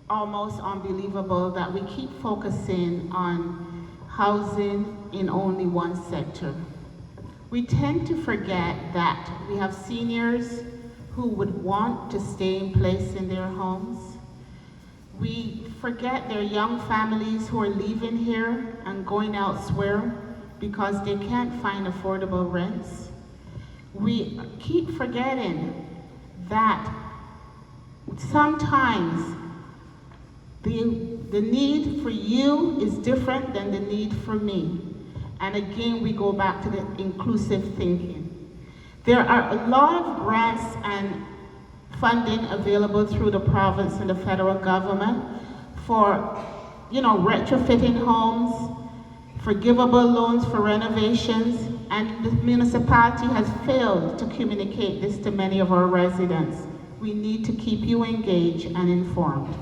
almost unbelievable that we keep focusing on housing in only one sector. We tend to forget that we have seniors who would want to stay in place in their homes. We forget their young families who are leaving here and going elsewhere because they can't find affordable rents. We keep forgetting that sometimes the need for you is different than the need for me. And again, we go back to the inclusive thinking. There are a lot of grants and funding available through the province and the federal government for, you know, retrofitting homes, forgivable loans for renovations, and the municipality has failed to communicate this to many of our residents. We need to keep you engaged and informed.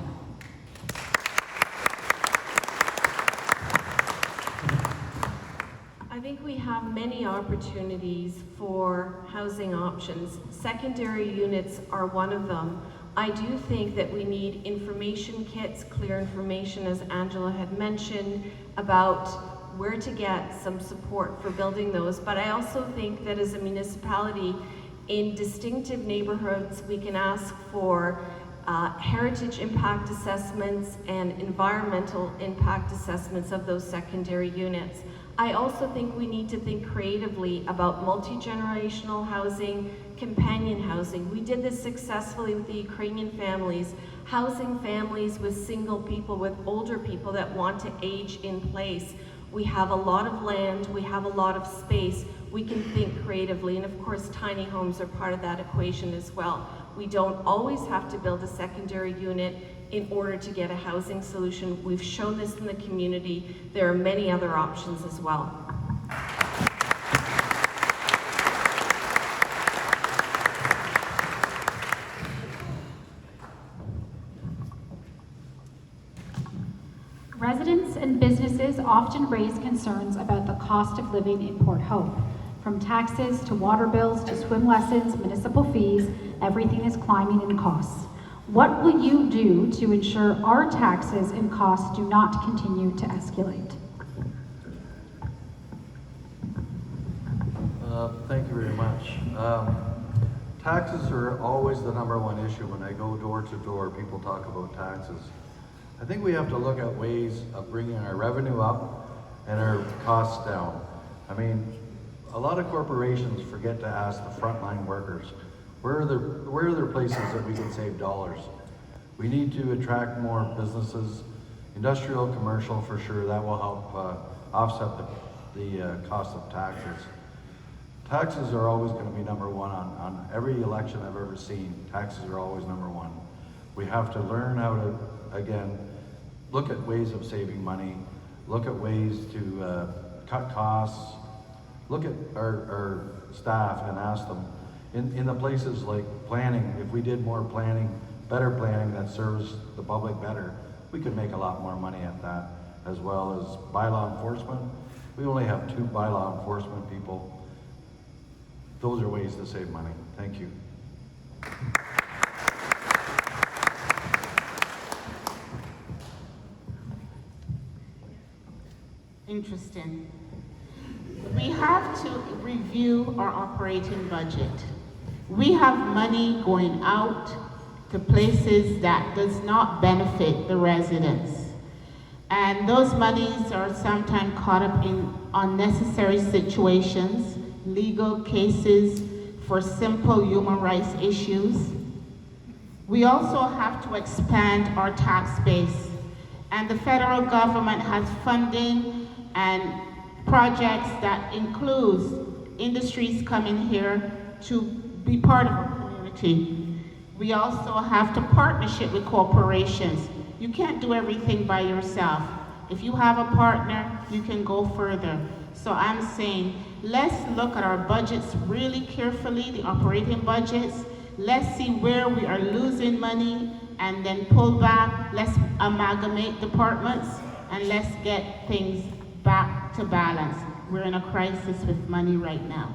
I think we have many opportunities for housing options. Secondary units are one of them. I do think that we need information kits, clear information, as Angela had mentioned, about where to get some support for building those. But I also think that as a municipality, in distinctive neighborhoods, we can ask for heritage impact assessments and environmental impact assessments of those secondary units. I also think we need to think creatively about multi-generational housing, companion housing. We did this successfully with the Ukrainian families, housing families with single people, with older people that want to age in place. We have a lot of land, we have a lot of space, we can think creatively, and of course tiny homes are part of that equation as well. We don't always have to build a secondary unit in order to get a housing solution. We've shown this in the community. There are many other options as well. Residents and businesses often raise concerns about the cost of living in Port Hope. From taxes to water bills to swim lessons, municipal fees, everything is climbing in costs. What will you do to ensure our taxes and costs do not continue to escalate? Thank you very much. Taxes are always the #1 issue. When I go door to door, people talk about taxes. I think we have to look at ways of bringing our revenue up and our costs down. I mean, a lot of corporations forget to ask the frontline workers, where are there places that we can save dollars? We need to attract more businesses, industrial, commercial for sure. That will help offset the cost of taxes. Taxes are always going to be #1 on every election I've ever seen. Taxes are always #1. We have to learn how to, again, look at ways of saving money, look at ways to cut costs, look at our staff and ask them, in the places like planning, if we did more planning, better planning that serves the public better, we could make a lot more money at that, as well as bylaw enforcement. We only have 2 bylaw enforcement people. Those are ways to save money. Thank you. Interesting. We have to review our operating budget. We have money going out to places that does not benefit the residents. And those monies are sometimes caught up in unnecessary situations, legal cases for simple human rights issues. We also have to expand our tax base. And the federal government has funding and projects that includes industries coming here to be part of our community. We also have to partnership with corporations. You can't do everything by yourself. If you have a partner, you can go further. So I'm saying, let's look at our budgets really carefully, the operating budgets. Let's see where we are losing money and then pull back. Let's amalgamate departments and let's get things back to balance. We're in a crisis with money right now.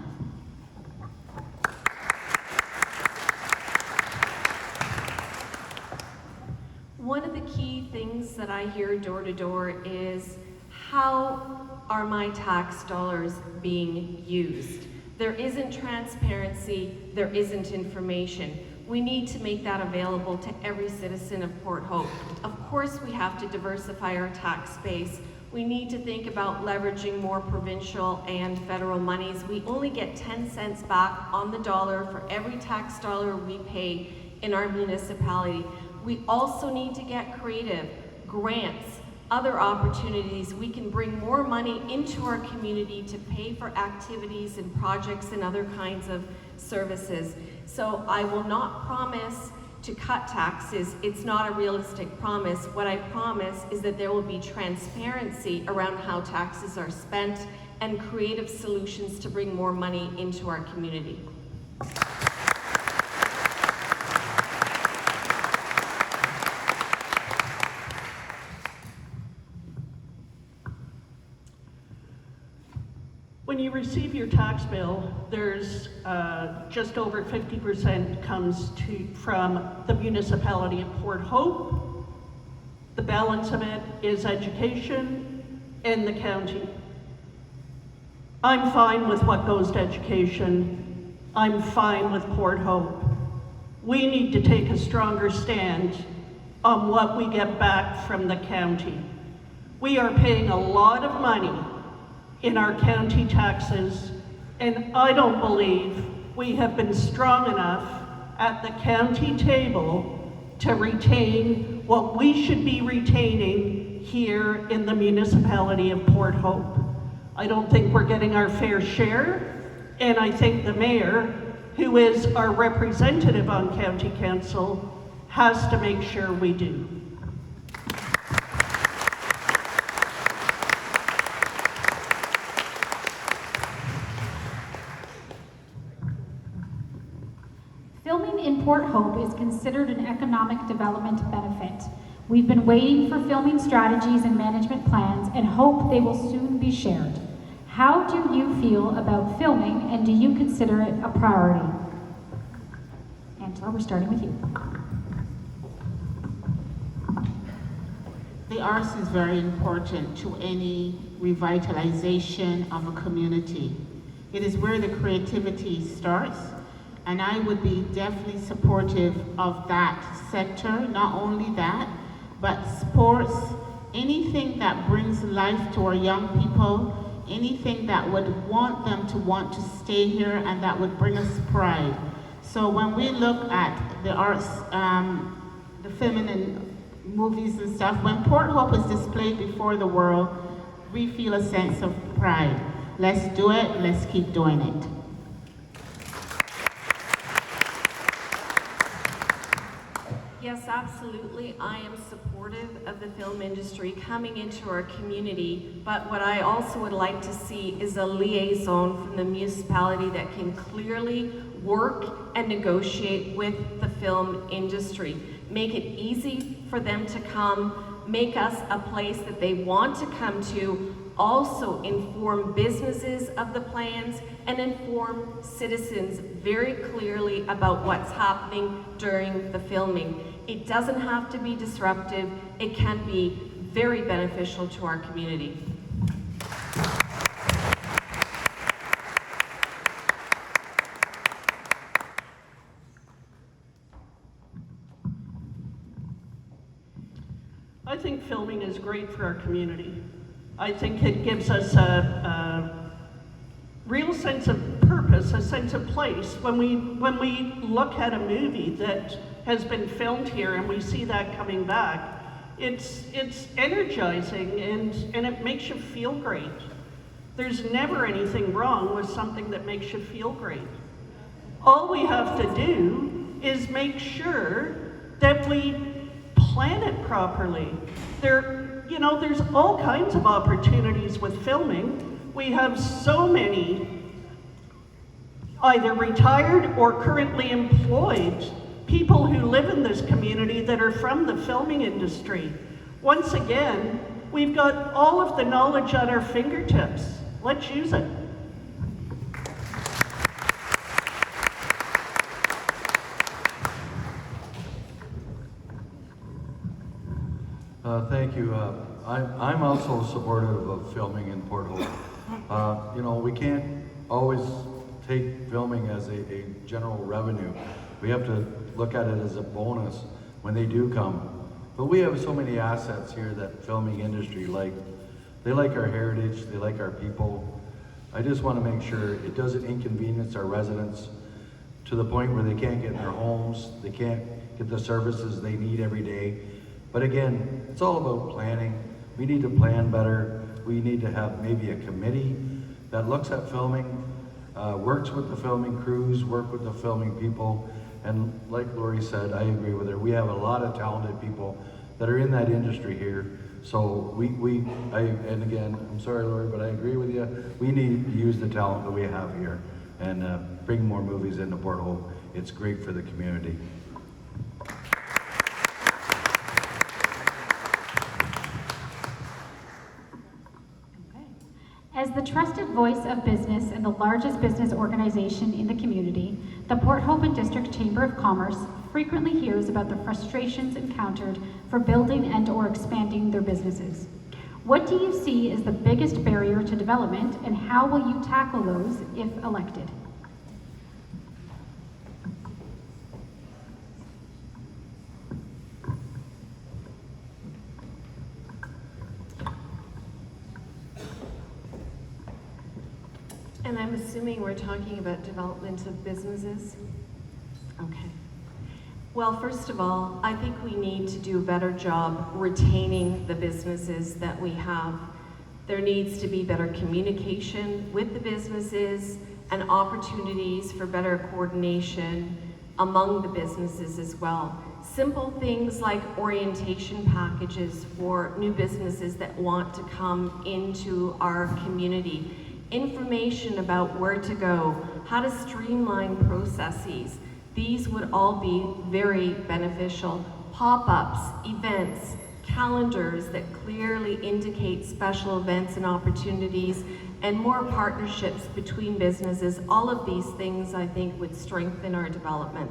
One of the key things that I hear door to door is, how are my tax dollars being used? There isn't transparency, there isn't information. We need to make that available to every citizen of Port Hope. Of course, we have to diversify our tax base. We need to think about leveraging more provincial and federal monies. We only get 10 cents back on the dollar for every tax dollar we pay in our municipality. We also need to get creative, grants, other opportunities. We can bring more money into our community to pay for activities and projects and other kinds of services. So I will not promise to cut taxes. It's not a realistic promise. What I promise is that there will be transparency around how taxes are spent and creative solutions to bring more money into our community. When you receive your tax bill, there's just over 50% comes from the municipality of Port Hope. The balance of it is education and the county. I'm fine with what goes to education. I'm fine with Port Hope. We need to take a stronger stand on what we get back from the county. We are paying a lot of money in our county taxes, and I don't believe we have been strong enough at the county table to retain what we should be retaining here in the municipality of Port Hope. I don't think we're getting our fair share, and I think the mayor, who is our representative on county council, has to make sure we do. Filming in Port Hope is considered an economic development benefit. We've been waiting for filming strategies and management plans and hope they will soon be shared. How do you feel about filming, and do you consider it a priority? Angela, we're starting with you. The arts is very important to any revitalization of a community. It is where the creativity starts, and I would be definitely supportive of that sector. Not only that, but sports, anything that brings life to our young people, anything that would want them to want to stay here and that would bring us pride. So when we look at the arts, the filming and movies and stuff, when Port Hope is displayed before the world, we feel a sense of pride. Let's do it, let's keep doing it. Yes, absolutely. I am supportive of the film industry coming into our community, but what I also would like to see is a liaison from the municipality that can clearly work and negotiate with the film industry. Make it easy for them to come, make us a place that they want to come to, also inform businesses of the plans and inform citizens very clearly about what's happening during the filming. It doesn't have to be disruptive. It can be very beneficial to our community. think filming is great for our community. I think it gives us a real sense of purpose, a sense of place. When we look at a movie that has been filmed here and we see that coming back, it's energizing and it makes you feel great. There's never anything wrong with something that makes you feel great. All we have to do is make sure that we plan it properly. There's all kinds of opportunities with filming. We have so many either retired or currently employed people who live in this community that are from the filming industry. Once again, we've got all of the knowledge at our fingertips. Let's use it. Thank you. I'm also supportive of filming in Port Hope. We can't always take filming as a general revenue. We have to look at it as a bonus when they do come. But we have so many assets here that filming industry they like our heritage, they like our people. I just want to make sure it doesn't inconvenience our residents to the point where they can't get in their homes, they can't get the services they need every day. But again, it's all about planning. We need to plan better. We need to have maybe a committee that looks at filming, works with the filming crews, work with the filming people. And like Lori said, I agree with her. We have a lot of talented people that are in that industry here. So and again, I'm sorry, Lori, but I agree with you. We need to use the talent that we have here and bring more movies into Port Hope. It's great for the community. As the trusted voice of business and the largest business organization in the community, the Port Hope and District Chamber of Commerce frequently hears about the frustrations encountered for building and/or expanding their businesses. What do you see as the biggest barrier to development, and how will you tackle those if elected? And I'm assuming we're talking about development of businesses? Okay. Well, first of all, I think we need to do a better job retaining the businesses that we have. There needs to be better communication with the businesses and opportunities for better coordination among the businesses as well. Simple things like orientation packages for new businesses that want to come into our community. Information about where to go, how to streamline processes. These would all be very beneficial. Pop-ups, events, calendars that clearly indicate special events and opportunities, and more partnerships between businesses. All of these things, I think, would strengthen our development.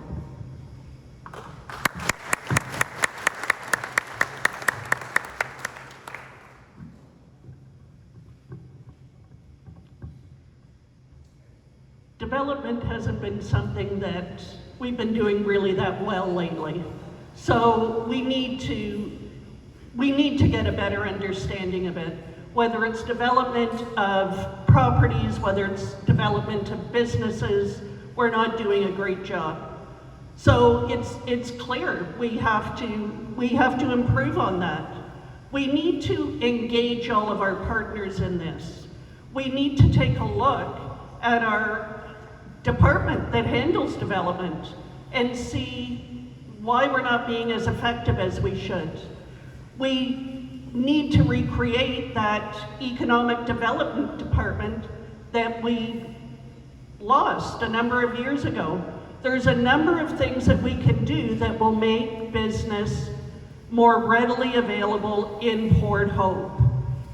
Development hasn't been something that we've been doing really that well lately. So we need to get a better understanding of it. Whether it's development of properties, whether it's development of businesses, we're not doing a great job. So it's clear we have to improve on that. We need to engage all of our partners in this. We need to take a look at our department that handles development and see why we're not being as effective as we should. We need to recreate that economic development department that we lost a number of years ago. There's a number of things that we can do that will make business more readily available in Port Hope.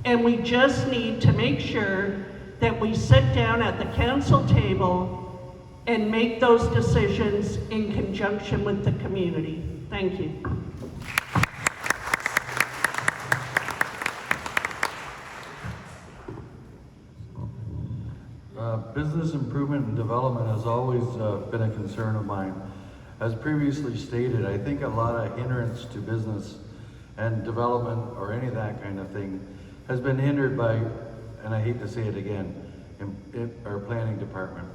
And we just need to make sure that we sit down at the council table and make those decisions in conjunction with the community. Thank you. Business improvement and development has always been a concern of mine. As previously stated, I think a lot of hindrance to business and development or any of that kind of thing has been hindered by, and I hate to say it again, our planning department.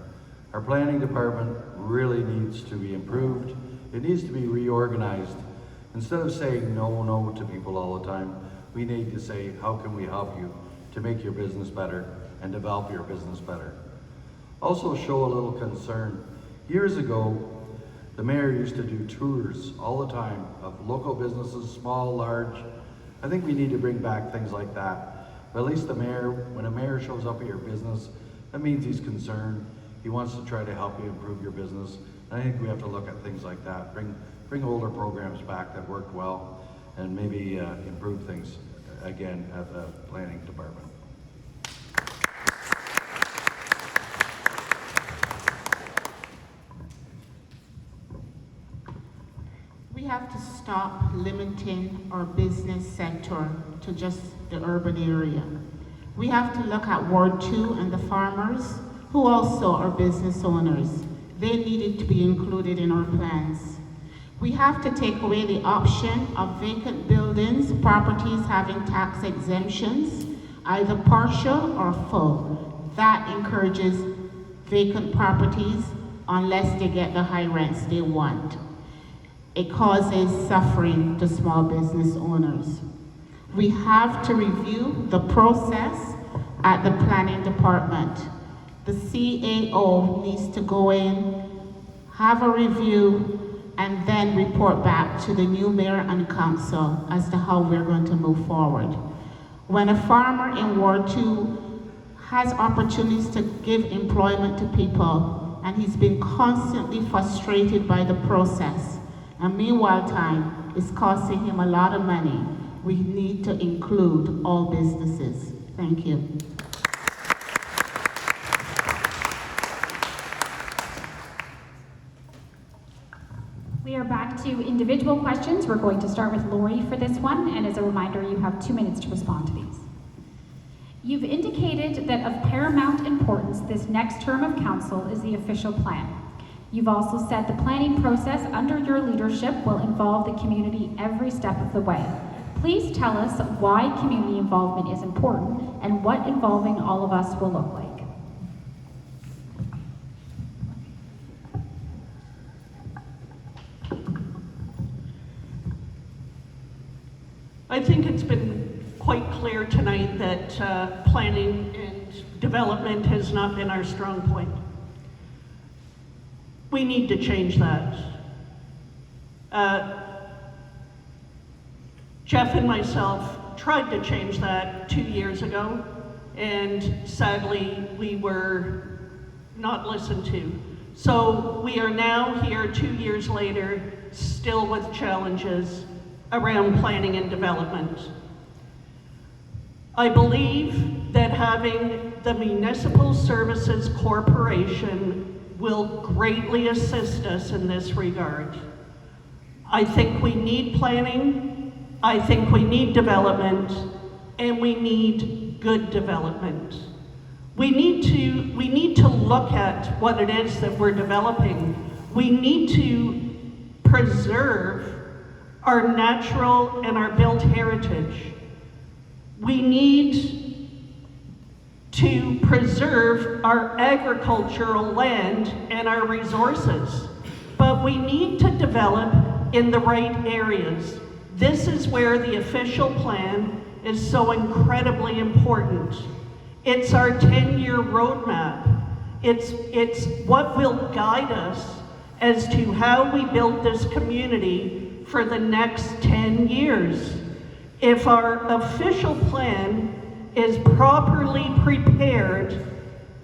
Our planning department really needs to be improved. It needs to be reorganized. Instead of saying no to people all the time, we need to say, how can we help you to make your business better and develop your business better? Also show a little concern. Years ago, the mayor used to do tours all the time of local businesses, small, large. I think we need to bring back things like that. But at least the mayor, when a mayor shows up at your business, that means he's concerned. He wants to try to help you improve your business. And I think we have to look at things like that. Bring older programs back that worked well and maybe improve things again at the planning department. We have to stop limiting our business sector to just the urban area. We have to look at Ward 2 and the farmers, who also are business owners. They needed to be included in our plans. We have to take away the option of vacant buildings, properties having tax exemptions, either partial or full. That encourages vacant properties unless they get the high rents they want. It causes suffering to small business owners. We have to review the process at the planning department. The CAO needs to go in, have a review, and then report back to the new mayor and council as to how we're going to move forward. When a farmer in Ward 2 has opportunities to give employment to people, and he's been constantly frustrated by the process, and meanwhile time is costing him a lot of money, we need to include all businesses. Thank you. We are back to individual questions. We're going to start with Lori for this one, and as a reminder, you have 2 minutes to respond to these. You've indicated that of paramount importance this next term of council is the official plan. You've also said the planning process under your leadership will involve the community every step of the way. Please tell us why community involvement is important and what involving all of us will look like. I think it's been quite clear tonight that planning and development has not been our strong point. We need to change that. Jeff and myself tried to change that 2 years ago, and sadly, we were not listened to. So we are now here 2 years later, still with challenges around planning and development. I believe that having the Municipal Services Corporation will greatly assist us in this regard. I think we need planning, I think we need development, and we need good development. We need to look at what it is that we're developing. We need to preserve our natural and our built heritage. We need to preserve our agricultural land and our resources, but we need to develop in the right areas. This is where the official plan is so incredibly important. It's our 10-year roadmap. It's what will guide us as to how we build this community for the next 10 years. If our official plan is properly prepared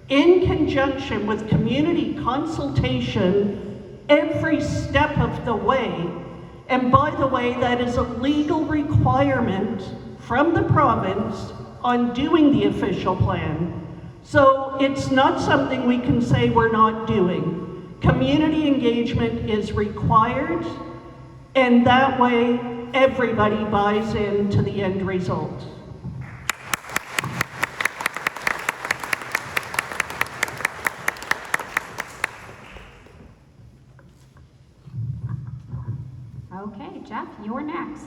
in conjunction with community consultation every step of the way, and by the way, that is a legal requirement from the province on doing the official plan. So it's not something we can say we're not doing. Community engagement is required, and that way everybody buys into the end result. Okay, Jeff, you're next.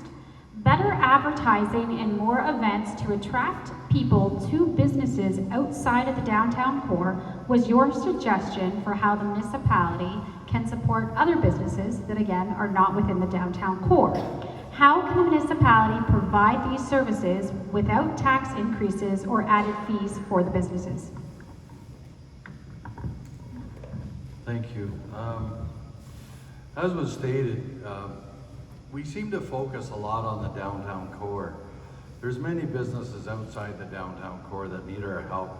Better advertising and more events to attract people to businesses outside of the downtown core was your suggestion for how the municipality can support other businesses that again are not within the downtown core. How can the municipality provide these services without tax increases or added fees for the businesses? Thank you. As was stated, we seem to focus a lot on the downtown core. There's many businesses outside the downtown core that need our help.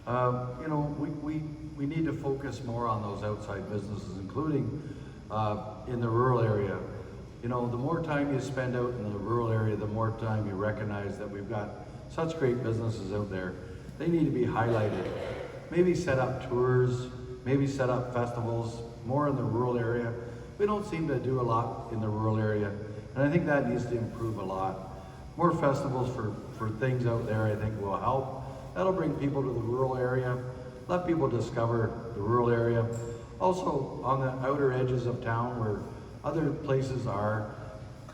You know, we need to focus more on those outside businesses, including in the rural area. You know, the more time you spend out in the rural area, the more time you recognize that we've got such great businesses out there. They need to be highlighted. Maybe set up tours, maybe set up festivals, more in the rural area. We don't seem to do a lot in the rural area, and I think that needs to improve a lot. More festivals for things out there I think will help. That'll bring people to the rural area, let people discover the rural area. Also on the outer edges of town where other places are,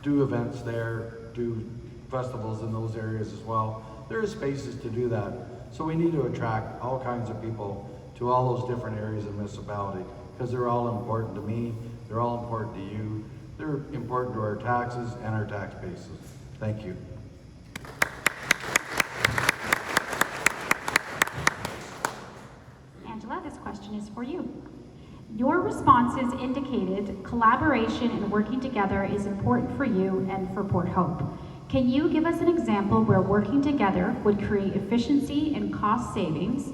do events there, do festivals in those areas as well. There are spaces to do that. So we need to attract all kinds of people to all those different areas of municipality because they're all important to me, they're all important to you, they're important to our taxes and our tax bases. Thank you. Angela, this question is for you. Your responses indicated collaboration and working together is important for you and for Port Hope. Can you give us an example where working together would create efficiency and cost savings,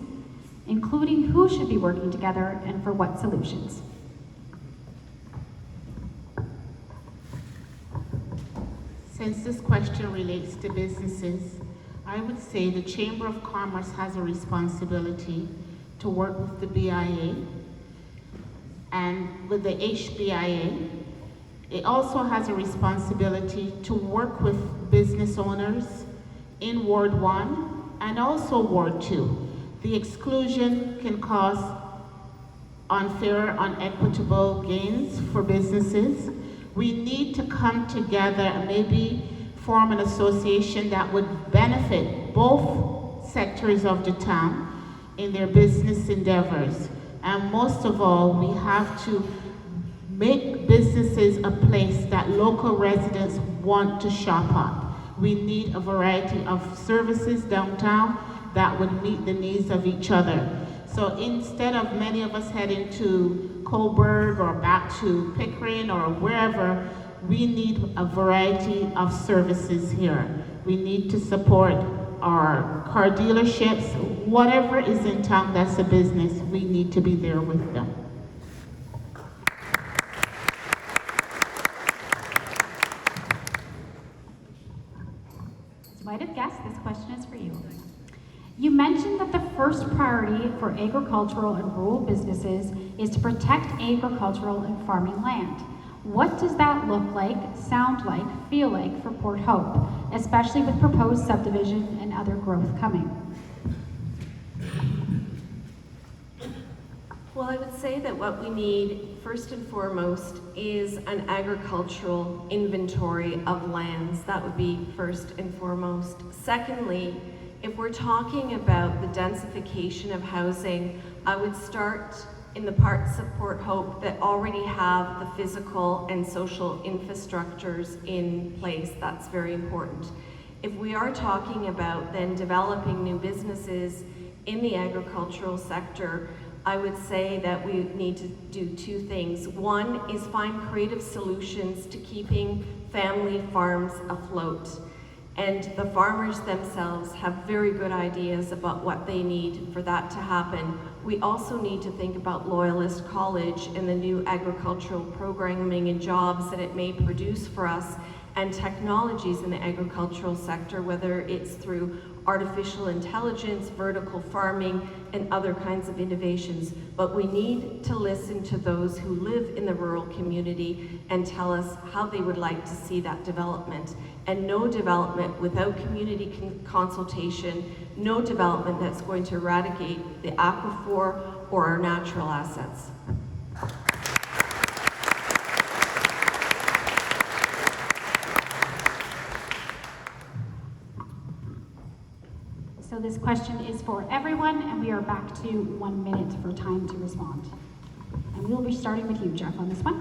including who should be working together and for what solutions? Since this question relates to businesses, I would say the Chamber of Commerce has a responsibility to work with the BIA and with the HBIA. It also has a responsibility to work with business owners in Ward 1 and also Ward 2. The exclusion can cause unfair, unequitable gains for businesses. We need to come together and maybe form an association that would benefit both sectors of the town in their business endeavors. And most of all, we have to make businesses a place that local residents want to shop at. We need a variety of services downtown that would meet the needs of each other. So instead of many of us heading to Coburg or back to Pickering or wherever, we need a variety of services here. We need to support our car dealerships, whatever is in town that's a business, we need to be there with them. As you might have guessed, this question is for you. You mentioned that the first priority for agricultural and rural businesses is to protect agricultural and farming land. What does that look like, sound like, feel like for Port Hope, especially with proposed subdivision and other growth coming? Well, I would say that what we need, first and foremost, is an agricultural inventory of lands. That would be first and foremost. Secondly, if we're talking about the densification of housing, I would start in the parts of Port Hope that already have the physical and social infrastructures in place. That's very important. If we are talking about then developing new businesses in the agricultural sector, I would say that we need to do two things. One is find creative solutions to keeping family farms afloat. And the farmers themselves have very good ideas about what they need for that to happen. We also need to think about Loyalist College and the new agricultural programming and jobs that it may produce for us, and technologies in the agricultural sector, whether it's through artificial intelligence, vertical farming, and other kinds of innovations. But we need to listen to those who live in the rural community and tell us how they would like to see that development. And no development without community consultation, no development that's going to eradicate the aquifer or our natural assets. this question is for everyone, and we are back to 1 minute for time to respond. And we'll be starting with you, Jeff, on this one.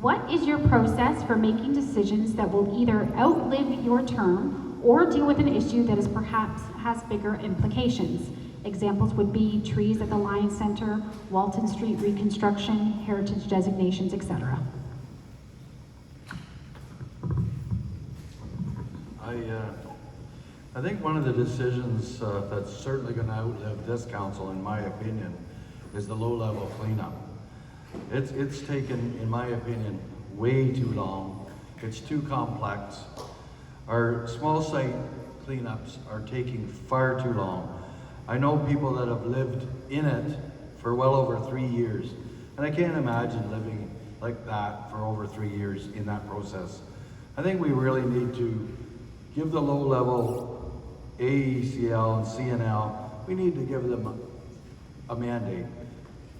What is your process for making decisions that will either outlive your term or deal with an issue that is perhaps has bigger implications? Examples would be trees at the Lions Center, Walton Street reconstruction, heritage designations, etc. I think one of the decisions that's certainly going to outlive this council, in my opinion, is the low-level cleanup. It's taken, in my opinion, way too long. It's too complex. Our small site cleanups are taking far too long. I know people that have lived in it for well over 3 years, and I can't imagine living like that for over 3 years in that process. I think we really need to give the low-level AECL and CNL, we need to give them a mandate.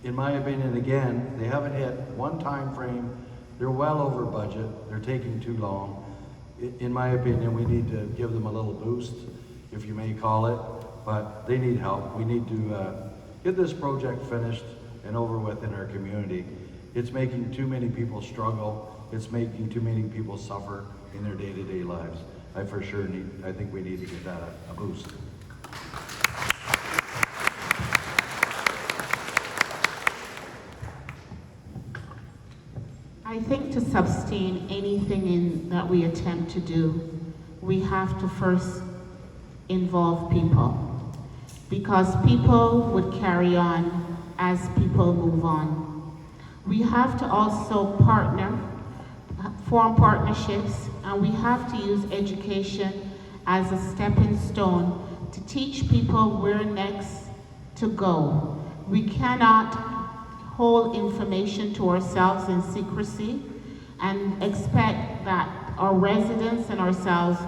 In my opinion, again, they haven't hit one time frame. They're well over budget. They're taking too long. In my opinion, we need to give them a little boost, if you may call it, but they need help. We need to get this project finished and over with in our community. It's making too many people struggle. It's making too many people suffer in their day-to-day lives. I think we need to give that a boost. I think to sustain anything that we attempt to do, we have to first involve people, because people would carry on as people move on. We have to also form partnerships, and we have to use education as a stepping stone to teach people where next to go. We cannot hold information to ourselves in secrecy and expect that our residents and ourselves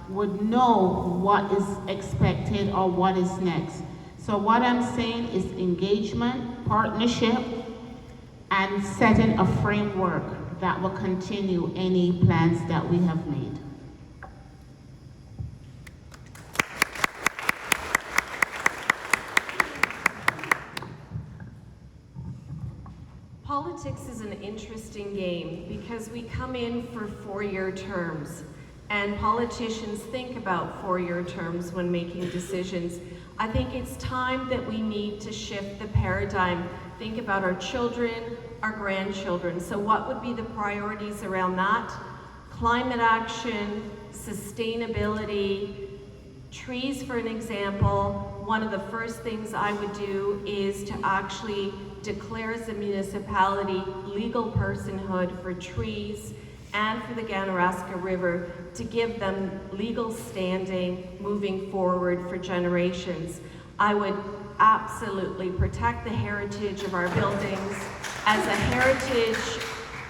would know what is expected or what is next. So what I'm saying is engagement, partnership, and setting a framework that will continue any plans that we have made. Politics is an interesting game because we come in for 4-year terms, and politicians think about 4-year terms when making decisions. I think it's time that we need to shift the paradigm. Think about our children, our grandchildren. So what would be the priorities around that? Climate action, sustainability, trees, for an example. One of the first things I would do is to actually declare as a municipality legal personhood for trees and for the Ganaraska River, to give them legal standing moving forward for generations. I would absolutely protect the heritage of our buildings. As a heritage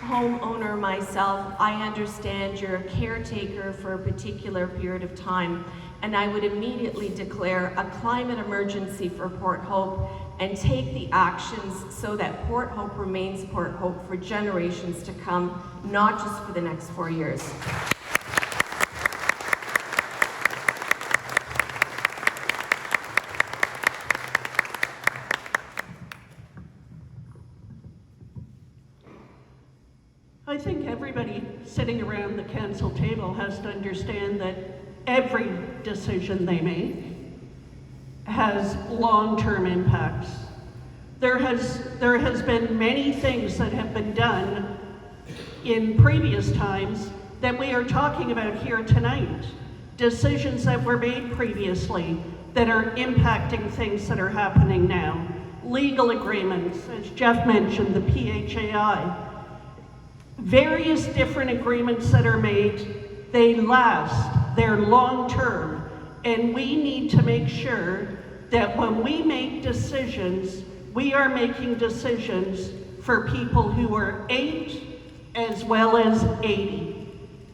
homeowner myself, I understand you're a caretaker for a particular period of time, and I would immediately declare a climate emergency for Port Hope and take the actions so that Port Hope remains Port Hope for generations to come, not just for the next 4 years. I think everybody sitting around the council table has to understand that every decision they make has long-term impacts. There has been many things that have been done in previous times that we are talking about here tonight. Decisions that were made previously that are impacting things that are happening now. Legal agreements, as Jeff mentioned, the PHAI. Various different agreements that are made, they last, they're long-term, and we need to make sure that when we make decisions, we are making decisions for people who are 8 as well as 80,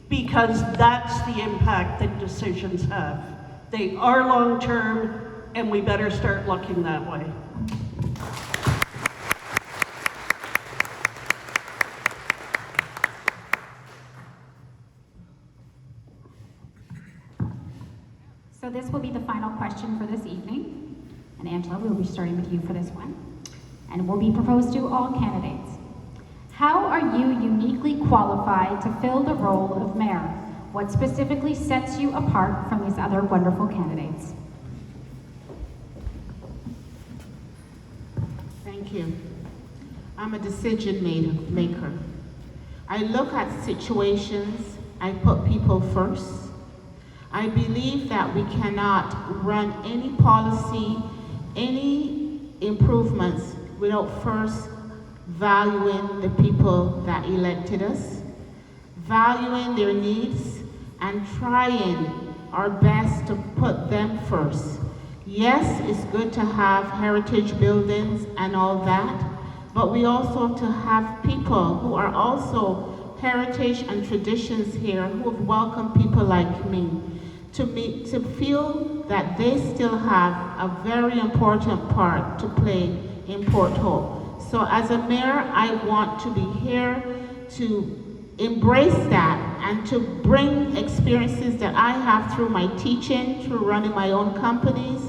because that's the impact that decisions have. They are long-term, and we better start looking that way. So this will be the final question for this evening. And Angela, we'll be starting with you for this one. And will be proposed to all candidates. How are you uniquely qualified to fill the role of mayor? What specifically sets you apart from these other wonderful candidates? Thank you. I'm a decision maker. I look at situations, I put people first. I believe that we cannot run any policy, any improvements without first valuing the people that elected us, valuing their needs, and trying our best to put them first. Yes, it's good to have heritage buildings and all that, but we also have to have people who are also heritage and traditions here who have welcomed people like me to feel that they still have a very important part to play in Port Hope. So as a mayor, I want to be here to embrace that and to bring experiences that I have through my teaching, through running my own companies,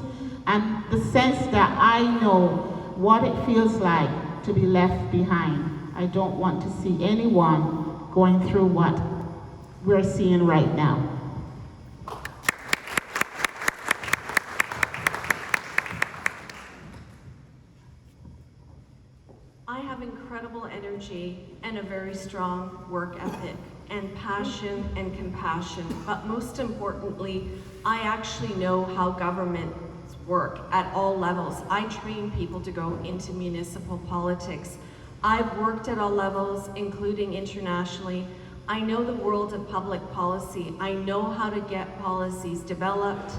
and the sense that I know what it feels like to be left behind. I don't want to see anyone going through what we're seeing right now. I have incredible energy and a very strong work ethic and passion and compassion, but most importantly, I actually know how governments work at all levels. I train people to go into municipal politics. I've worked at all levels, including internationally. I know the world of public policy. I know how to get policies developed,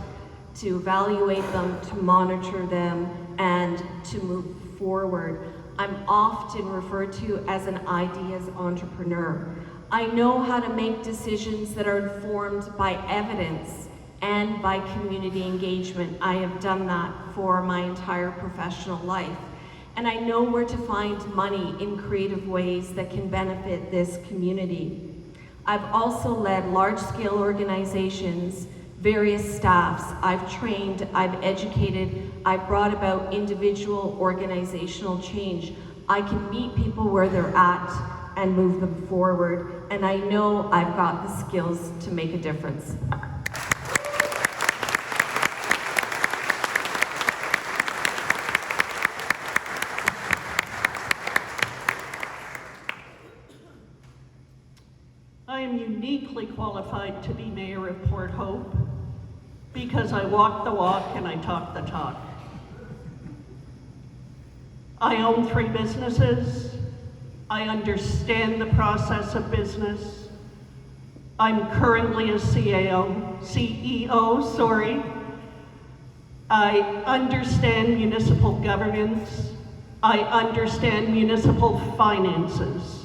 to evaluate them, to monitor them, and to move forward. I'm often referred to as an ideas entrepreneur. I know how to make decisions that are informed by evidence and by community engagement. I have done that for my entire professional life. And I know where to find money in creative ways that can benefit this community. I've also led large-scale organizations, various staffs. I've trained, I've educated, I've brought about individual organizational change. I can meet people where they're at and move them forward, and I know I've got the skills to make a difference. I am uniquely qualified to be mayor of Port Hope because I walk the walk and I talk the talk. I own 3 businesses. I understand the process of business. I'm currently a CEO, sorry. I understand municipal governance. I understand municipal finances.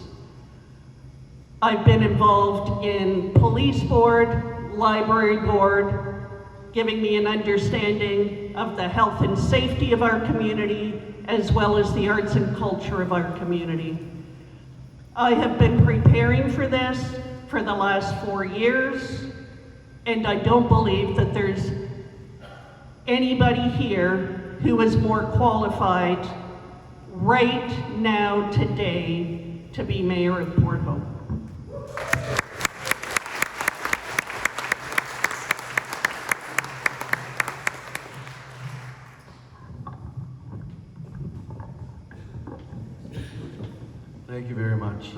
I've been involved in police board, library board, giving me an understanding of the health and safety of our community, as well as the arts and culture of our community. I have been preparing for this for the last 4 years, and I don't believe that there's anybody here who is more qualified right now, today, to be mayor of Port Hope. Thank you very much.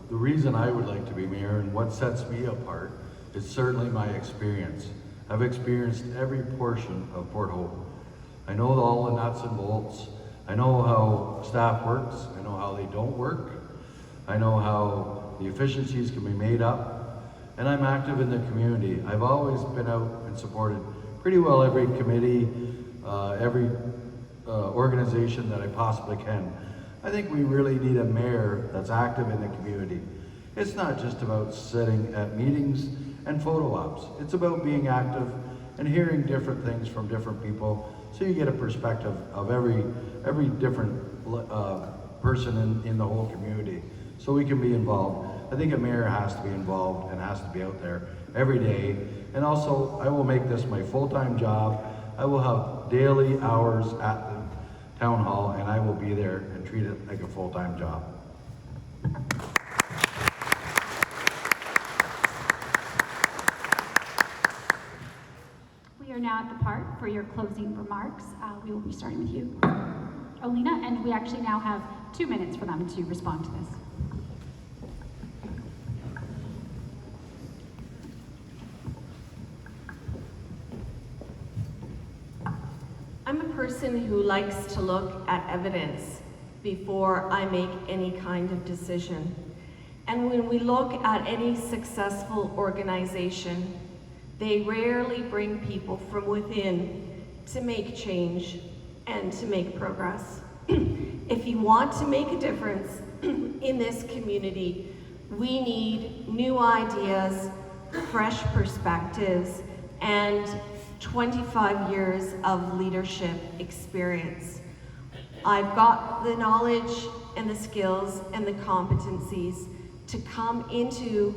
The reason I would like to be mayor and what sets me apart is certainly my experience. I've experienced every portion of Port Hope. I know all the nuts and bolts. I know how staff works. I know how they don't work. I know how the efficiencies can be made up. And I'm active in the community. I've always been out and supported pretty well every committee, every organization that I possibly can. I think we really need a mayor that's active in the community. It's not just about sitting at meetings and photo ops. It's about being active and hearing different things from different people, so you get a perspective of every different person in the whole community, so we can be involved. I think a mayor has to be involved and has to be out there every day. And also, I will make this my full-time job. I will have daily hours at the town hall, and I will be there and treat it like a full-time job. We are now at the part for your closing remarks. We will be starting with you, Elena, and we actually now have 2 minutes for them to respond to this. I'm a person who likes to look at evidence before I make any kind of decision. And when we look at any successful organization, they rarely bring people from within to make change and to make progress. If you want to make a difference in this community, we need new ideas, fresh perspectives, and 25 years of leadership experience. I've got the knowledge and the skills and the competencies to come into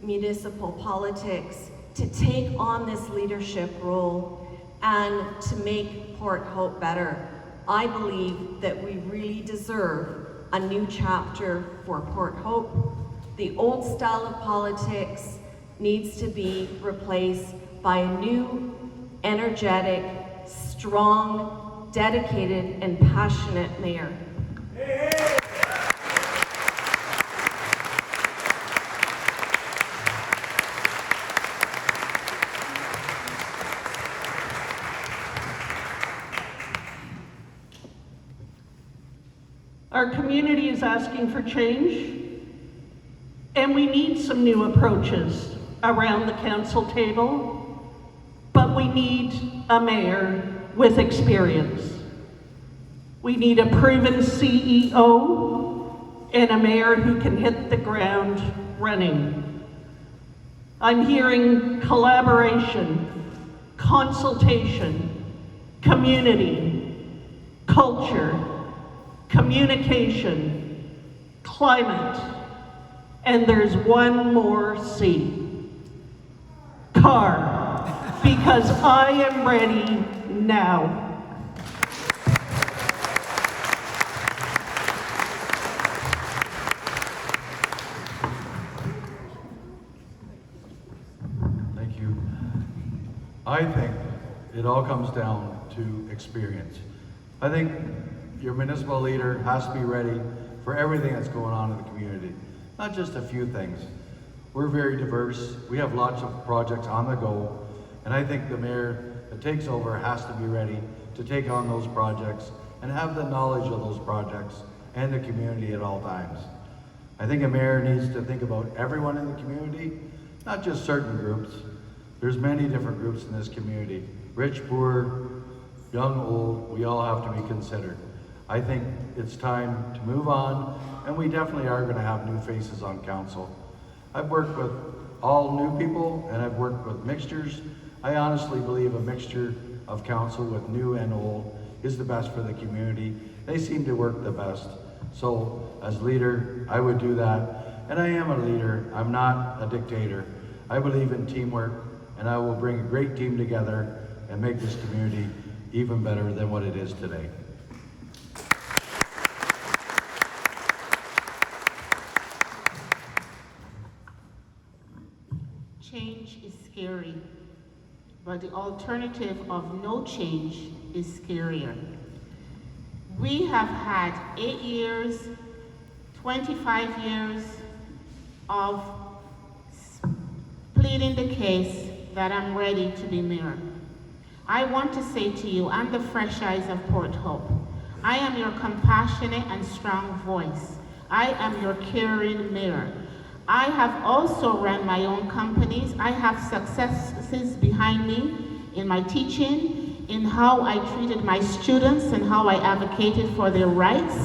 municipal politics, to take on this leadership role and to make Port Hope better. I believe that we really deserve a new chapter for Port Hope. The old style of politics needs to be replaced by a new, energetic, strong, dedicated, and passionate mayor. Our community is asking for change, and we need some new approaches around the council table, but we need a mayor with experience. We need a proven CEO and a mayor who can hit the ground running. I'm hearing collaboration, consultation, community, culture, communication, climate, and there's one more C. Carr, because I am ready now. Thank you. I think it all comes down to experience. I think your municipal leader has to be ready for everything that's going on in the community, not just a few things. We're very diverse. We have lots of projects on the go, and I think the mayor that takes over has to be ready to take on those projects and have the knowledge of those projects and the community at all times. I think a mayor needs to think about everyone in the community, not just certain groups. There's many different groups in this community. Rich, poor, young, old, we all have to be considered. I think it's time to move on, and we definitely are going to have new faces on council. I've worked with all new people, and I've worked with mixtures. I honestly believe a mixture of council with new and old is the best for the community. They seem to work the best. So as leader, I would do that. And I am a leader. I'm not a dictator. I believe in teamwork, and I will bring a great team together and make this community even better than what it is today. Change is scary, but the alternative of no change is scarier. We have had 8 years, 25 years of pleading the case that I'm ready to be mayor. I want to say to you, I'm the fresh eyes of Port Hope. I am your compassionate and strong voice. I am your caring mayor. I have also run my own companies. I have successes behind me in my teaching, in how I treated my students and how I advocated for their rights,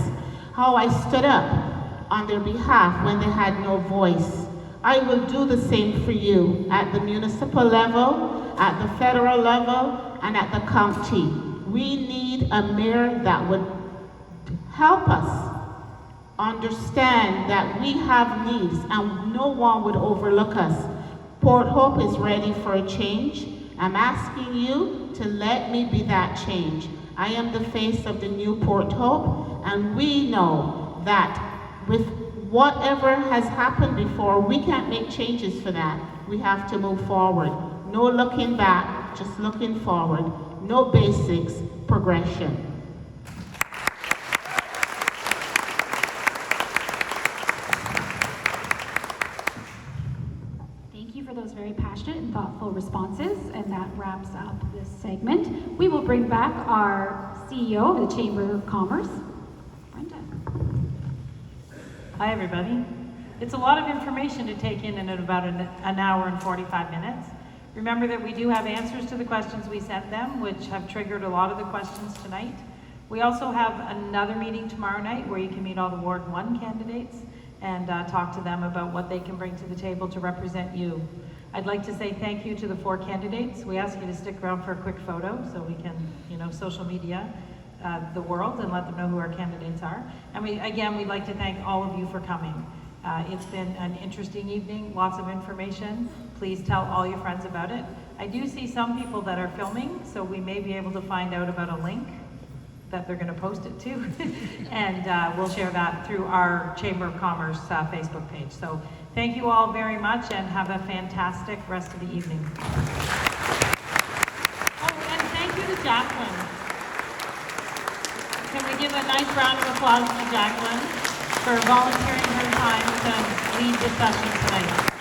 how I stood up on their behalf when they had no voice. I will do the same for you at the municipal level, at the federal level, and at the county. We need a mayor that would help us understand that we have needs and no one would overlook us. Port Hope is ready for a change. I'm asking you to let me be that change. I am the face of the new Port Hope, and we know that with whatever has happened before, we can't make changes for that. We have to move forward. No looking back, just looking forward. No basics, progression. Thank you for those very passionate and thoughtful responses, and that wraps up this segment. We will bring back our CEO of the Chamber of Commerce, Brenda. Hi, everybody. It's a lot of information to take in about an hour and 45 minutes. Remember that we do have answers to the questions we sent them, which have triggered a lot of the questions tonight. We also have another meeting tomorrow night where you can meet all the Ward 1 candidates and talk to them about what they can bring to the table to represent you. I'd like to say thank you to the 4 candidates. We ask you to stick around for a quick photo so we can, social media the world and let them know who our candidates are. And we'd like to thank all of you for coming. It's been an interesting evening, lots of information. Please tell all your friends about it. I do see some people that are filming, so we may be able to find out about a link that they're going to post it to. And we'll share that through our Chamber of Commerce Facebook page. So thank you all very much and have a fantastic rest of the evening. Oh, and thank you to Jacqueline. Can we give a nice round of applause to Jacqueline for volunteering her time to lead this session tonight?